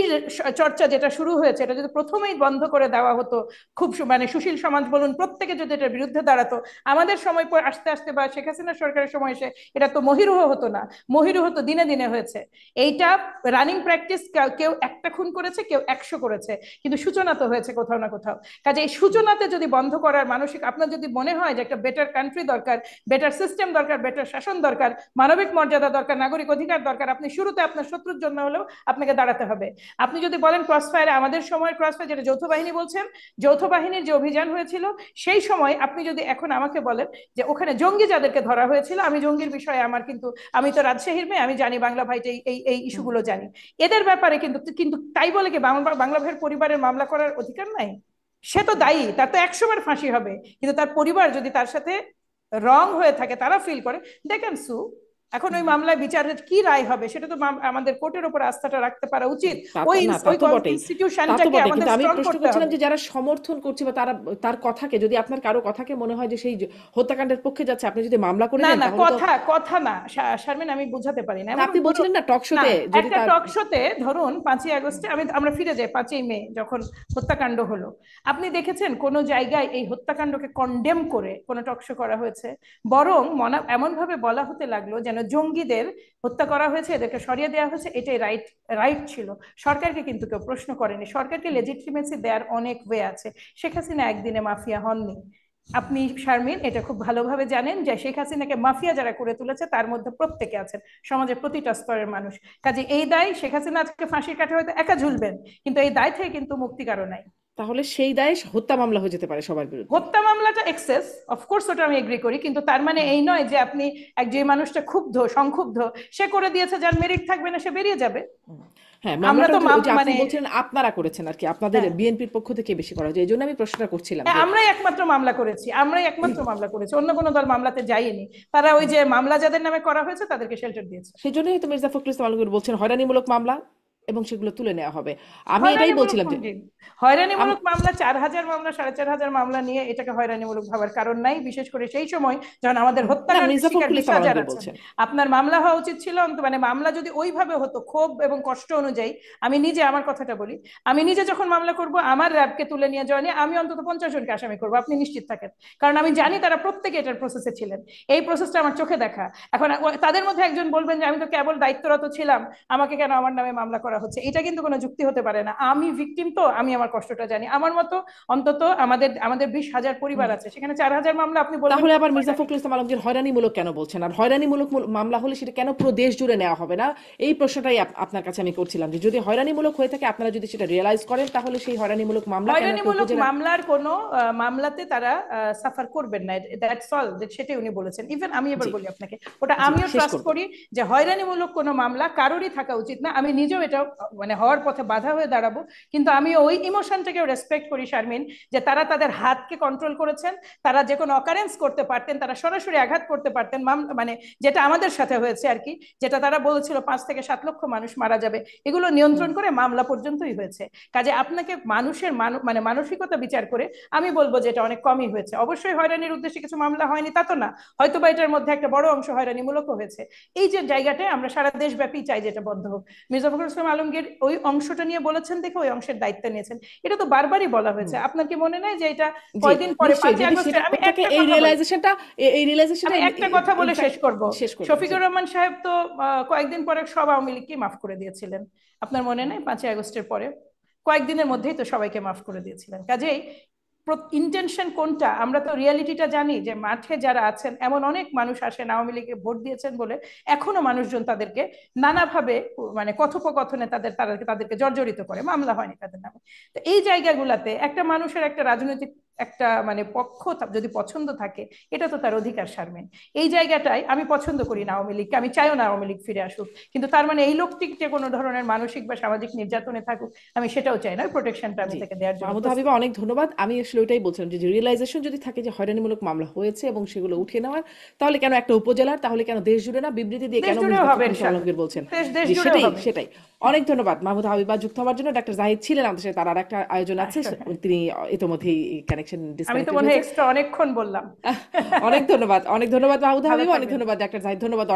চর্চা যেটা শুরু হয়েছে, এটা যদি প্রথমেই বন্ধ করে দেওয়া হতো, খুব মানে সুশীল সমাজ বলুন প্রত্যেকে যদি এটার বিরুদ্ধে দাঁড়াতো, আমাদের সময় পর আস্তে আস্তে বা শেখ হাসিনা সরকারের সময় এসে এটা তো মহিরুহ হতো না, মহিরুহ তো দিনে দিনে হয়েছে। এইটা রানিং প্র্যাকটিস, কেউ একটা খুন করেছে, কেউ 100 করেছে, কিন্তু সূচনা তো হয়েছে কোথাও না কোথাও। কাজে এই সূচনাতে যদি বন্ধ করার মানসিক, আপনার যদি মনে হয় যে একটা বেটার কান্ট্রি দরকার, বেটার সিস্টেম দরকার, বেটার শাসন দরকার, মানবিক মর্যাদা দরকার, নাগরিক অধিকার দরকার, আপনি শুরুতে আপনার শত্রুর জন্য হলেও আপনাকে দাঁড়াতে হবে। আপনি যদি বলেন ক্রস ফায়ারে, আমাদের সময়ের ক্রস ফায়ার যেটা যৌথ বাহিনী বলছেন, যৌথ বাহিনীর যে অভিযান হয়েছিল সেই সময় আপনি যদি এখন আমাকে বলেন যে ওখানে জঙ্গি যাদেরকে ধরা হয়েছিল, আমি জঙ্গির বিষয়ে আমার কিন্তু, আমি তো রাজশাহীর মেয়ে, আমি জানি বাংলা ভাইটা এই এই ইস্যুগুলো জানি, এদের ব্যাপারে কিন্তু কিন্তু তাই বলে কি বাংলা ভাইয়ের পরিবারের মামলা করার অধিকার নাই? সে তো দায়ী, তার তো 100 বার ফাঁসি হবে, কিন্তু তার পরিবার যদি তার সাথে রং হয়ে থাকে, তারা ফিল করে, দেখেন সু, এখন ওই মামলায় বিচারের কি রায় হবে সেটা তো আমাদের কোর্টের উপর আস্থাটা রাখতে পারা উচিত, ওই তা ওই তো বটেই, ইনস্টিটিউশনটাকে আমাদের কিন্তু আমি স্ট্রং প্রশ্ন করতে করছিলাম হবে। যে যারা সমর্থন করছে বা তারা তার কথাকে, যদি আপনার কারো কথাকে মনে হয় যে সেই হত্যাকাণ্ডের পক্ষে যাচ্ছে, আপনি যদি মামলা করে না দেন না, তাহলে তো। কথা কথা না শারমিন, আমি বুঝাতে পারি না, এমন আপনি বলছিলেন না টক না। শোতে যদি একটা তার। টক শোতে ধরুন 5ই আগস্টে, আমরা ফিরে যাই 5ই মে যখন হত্যাকাণ্ড হলো, আপনি দেখেছেন কোন জায়গায় এই হত্যাকাণ্ডকে কন্ডেম করে কোনো টক শো করা হয়েছে? বরং এমন ভাবে বলা হতে লাগলো যেন জঙ্গিদের হত্যা করা হয়েছে, এদেরকে সরিয়ে দেওয়া হয়েছে, এটাই রাইট, রাইট ছিল। সরকারকে কিন্তু কেউ প্রশ্ন করেনি, সরকারকে লেজিটিমেসি দেওয়ার অনেক ওয়ে আছে। শেখ হাসিনা একদিনে মাফিয়া হননি। আপনি শারমিন এটা খুব ভালোভাবে জানেন যে শেখ হাসিনাকে মাফিয়া যারা করে তুলেছে তার মধ্যে প্রত্যেকে আছেন সমাজের প্রতিটা স্তরের মানুষ। কাজে এই দায়, শেখ হাসিনা আজকে ফাঁসির কাঠে হয়তো একা ঝুলবেন, কিন্তু এই দায় থেকে কিন্তু মুক্তি কারো নাই। তাহলে সেই দায়ে হত্যা মামলা হয়ে যেতে পারে সবার বিরুদ্ধে। হত্যা মামলাটা এক্সেস, অফকোর্স ওটা আমি এগ্রি করি, কিন্তু তার মানে এই নয় যে আপনি যে মানুষটা ক্ষুব্ধ সংক্ষুব্ধ সে করে দিয়েছে, যার মেরিট থাকবে না সে বেরিয়ে যাবে। হ্যাঁ, আমরা মামলাটা তো ওই যে আপনি মানে বলছিলেন আপনারা করেছেন আর কি, আপনাদের হ্যাঁ বিএনপির পক্ষ থেকে বেশি করা হয়েছে, এই জন্য আমি প্রশ্নটা করছিলাম যে। আমরাই একমাত্র মামলা করেছি, আমরাই একমাত্র মামলা করেছি, অন্য কোনো দল মামলাতে যায়নি। তারা ওই যে মামলা যাদের নামে করা হয়েছে তাদেরকে শেল্টার দিয়েছে। সেই জন্যই তো মির্জা ফখরুল ইসলাম আলমগীর বলছেন হয়রানিমূলক মামলা এবং সেগুলো তুলে নেওয়া হবে। আমি এটাই হয়রানিমূলক বলছিলাম যে কোনটি? হয়রানিমূলক মামলা 4000 মামলা 4500 মামলা নিয়ে এটাকে হয়রানিমূলক ভাবার কারণ নাই, বিশেষ করে সেই সময় যখন আমাদের না, হত্যাকাণ্ডের মির্জা শিকার ফখরুল 20 ইসলাম হাজার আলমগীর আছেন। বলছেন। আপনার মামলা হওয়া উচিত ছিল মানে মামলা যদি ওইভাবে হতো ক্ষোভ এবং কষ্ট অনুযায়ী, আমি নিজে আমার কথাটা বলি, আমি নিজে যখন মামলা করব আমার র্যাবকে তুলে নিয়ে যাওয়া নিয়ে আমি অন্তত 50 জনকে আসামি করবো, আপনি নিশ্চিত থাকেন, কারণ আমি জানি তারা প্রত্যেকে এটার প্রসেসে ছিলেন, এই প্রসেসটা আমার চোখে দেখা। এখন তাদের মধ্যে একজন বলবেন যে আমি তো কেবল দায়িত্বরত ছিলাম, আমাকে কেন আমার নামে মামলা করা হচ্ছে, এটা কিন্তু কোনো যুক্তি হতে পারে না। আমি ভিকটিম, তো আমি আমার কষ্টটা জানি, আমার মতো অন্তত আমাদের আমাদের 20,000 পরিবার আছে, সেখানে 4000 মামলা আপনি বলবেন তাহলে আবার মির্জা ফখরুল ইসলাম আলমগীর হয়রানিমূলক কেন বলছেন? আর হয়রানিমূলক মামলা হলে সেটা কেন পুরো দেশ জুড়ে নেওয়া হবে না? এই প্রশ্নটাই আপনার কাছে আমি করছিলাম যে যদি হয়রানিমূলক হয়ে থাকে, আপনারা যদি সেটা রিয়েলাইজ করেন, তাহলে সেই হয়রানিমূলক মামলা কেন হয়রানিমূলক মামলার কোনো মামলাতে তারা সাফার করবেন না, দ্যাটস অল, সেটাই উনি বলেছেন। ইভেন আমি এবার বলি আপনাকে, ওটা আমিও ট্রাস্ট করি যে হয়রানিমূলক কোনো মামলা কারোরই থাকা উচিত না, আমি নিজেও এটা মানে হওয়ার পথে বাধা হয়ে দাঁড়াবো, কিন্তু আমি ওই ইমোশনটাকেও রেসপেক্ট করি শারমিন, যে তারা তাদের হাতকে কন্ট্রোল করেছেন। তারা যে কোনো অকারেন্স করতে পারতেন, তারা সরাসরি আঘাত করতে পারতেন, মানে যেটা আমাদের সাথে হয়েছে আর কি, যেটা তারা বলেছিল 5 থেকে 7 লক্ষ মানুষ মারা যাবে, এগুলো নিয়ন্ত্রণ করে মামলা পর্যন্তই হয়েছে। কাজে আপনাকে মানুষের মানে মানসিকতা বিচার করে আমি বলবো যে এটা অনেক কমই হয়েছে। অবশ্যই হয়রানির উদ্দেশ্যে কিছু মামলা হয়নি তা তো না, হয়তো বা এটার মধ্যে একটা বড় অংশ হয়রানিমূলক হয়েছে। এই যে জায়গাটায় আমরা সারা দেশব্যাপী চাই যেটা বন্ধ হোক। মির্জা ফখরুল ইসলাম আলমগীর ওই অংশটা নিয়ে বলেছেন দেখে ওই অংশের দায়িত্ব নিয়েছেন, এটা তো বারবারই বলা হয়েছে। আপনার কি মনে নাই যে এটা জি কয়দিন পরে নিশ্চয়ই, 5ই যদি আগস্টে? সেটা আমি হয়ে থাকে একটা এই কথা বলি, রিয়েলাইজেশনটা, এই রিয়েলাইজেশনটা আমি একটা কথা বলে শেষ করব। শেষ করবেন। জি শফিকুর রহমান সাহেব তো কয়েকদিন পরে সব আওয়ামী লীগকে মাফ করে দিয়েছিলেন, আপনার মনে নেই? 5ই আগস্টের পরে কয়েকদিনের মধ্যেই তো সবাইকে মাফ করে দিয়েছিলেন। কাজেই ইন্টেনশন কোনটা, আমরা তো রিয়ালিটিটা জানি যে মাঠে যারা আছেন এমন অনেক মানুষ আসেন আওয়ামী লীগে ভোট দিয়েছেন বলে এখনো মানুষজন তাদেরকে নানাভাবে মানে কথোপকথনে তাদেরকে জর্জরিত করে, মামলা হয়নি তাদের নামে। তো এই জায়গাগুলাতে একটা মানুষের একটা রাজনৈতিক একটা মানে পক্ষ যদি পছন্দ থাকে, এটা তো তার অধিকার শারমিন। এই জায়গাটায় আমি পছন্দ করি না আওয়ামী লীগকে, আমি চাইও না আওয়ামী লীগ ফিরে আসুক, কিন্তু তার মানে এই লোকটি যে কোনো ধরনের মানসিক বা সামাজিক নির্যাতনে থাকুক আমি সেটাও চাই না। প্রোটেকশনটা আমি জি তাকে দেওয়ার জন্য মাহমুদা হাবিবা, অনেক ধন্যবাদ। আমি আসলে ওইটাই বলছিলাম যে রিয়েলাইজেশন যদি থাকে যে হয়রানিমূলক মামলা হয়েছে এবং সেগুলো উঠিয়ে নেওয়ার, তাহলে কেন একটা উপজেলার, তাহলে কেন দেশ জুড়ে না? বিবৃতি দিয়ে দেশ কেন জুড়েও মির্জা হবে ফখরুল ইসলাম ইনশাল্লাহ, আলমগীর বলছেন? দেশ জি জুড়েও সেটাই হবে। সেটাই। অনেক ধন্যবাদ মাহমুদা হাবিবা যুক্ত হওয়ার জন্য। ডাক্তার জাহিদ ছিলেন আমাদের সাথে, তার আর একটা আয়োজন আছে, তিনি ইতিমধ্যেই কানেকশন আমি তো ডিসকানেক্টেড মনে হয় হয়েছে। এক্সট্রা অনেকক্ষণ বললাম। অনেক ধন্যবাদ, অনেক ধন্যবাদ মাহমুদা ভালো হাবিবা, অনেক থাকবেন। ধন্যবাদ ডাক্তার জাহিদ, ধন্যবাদ।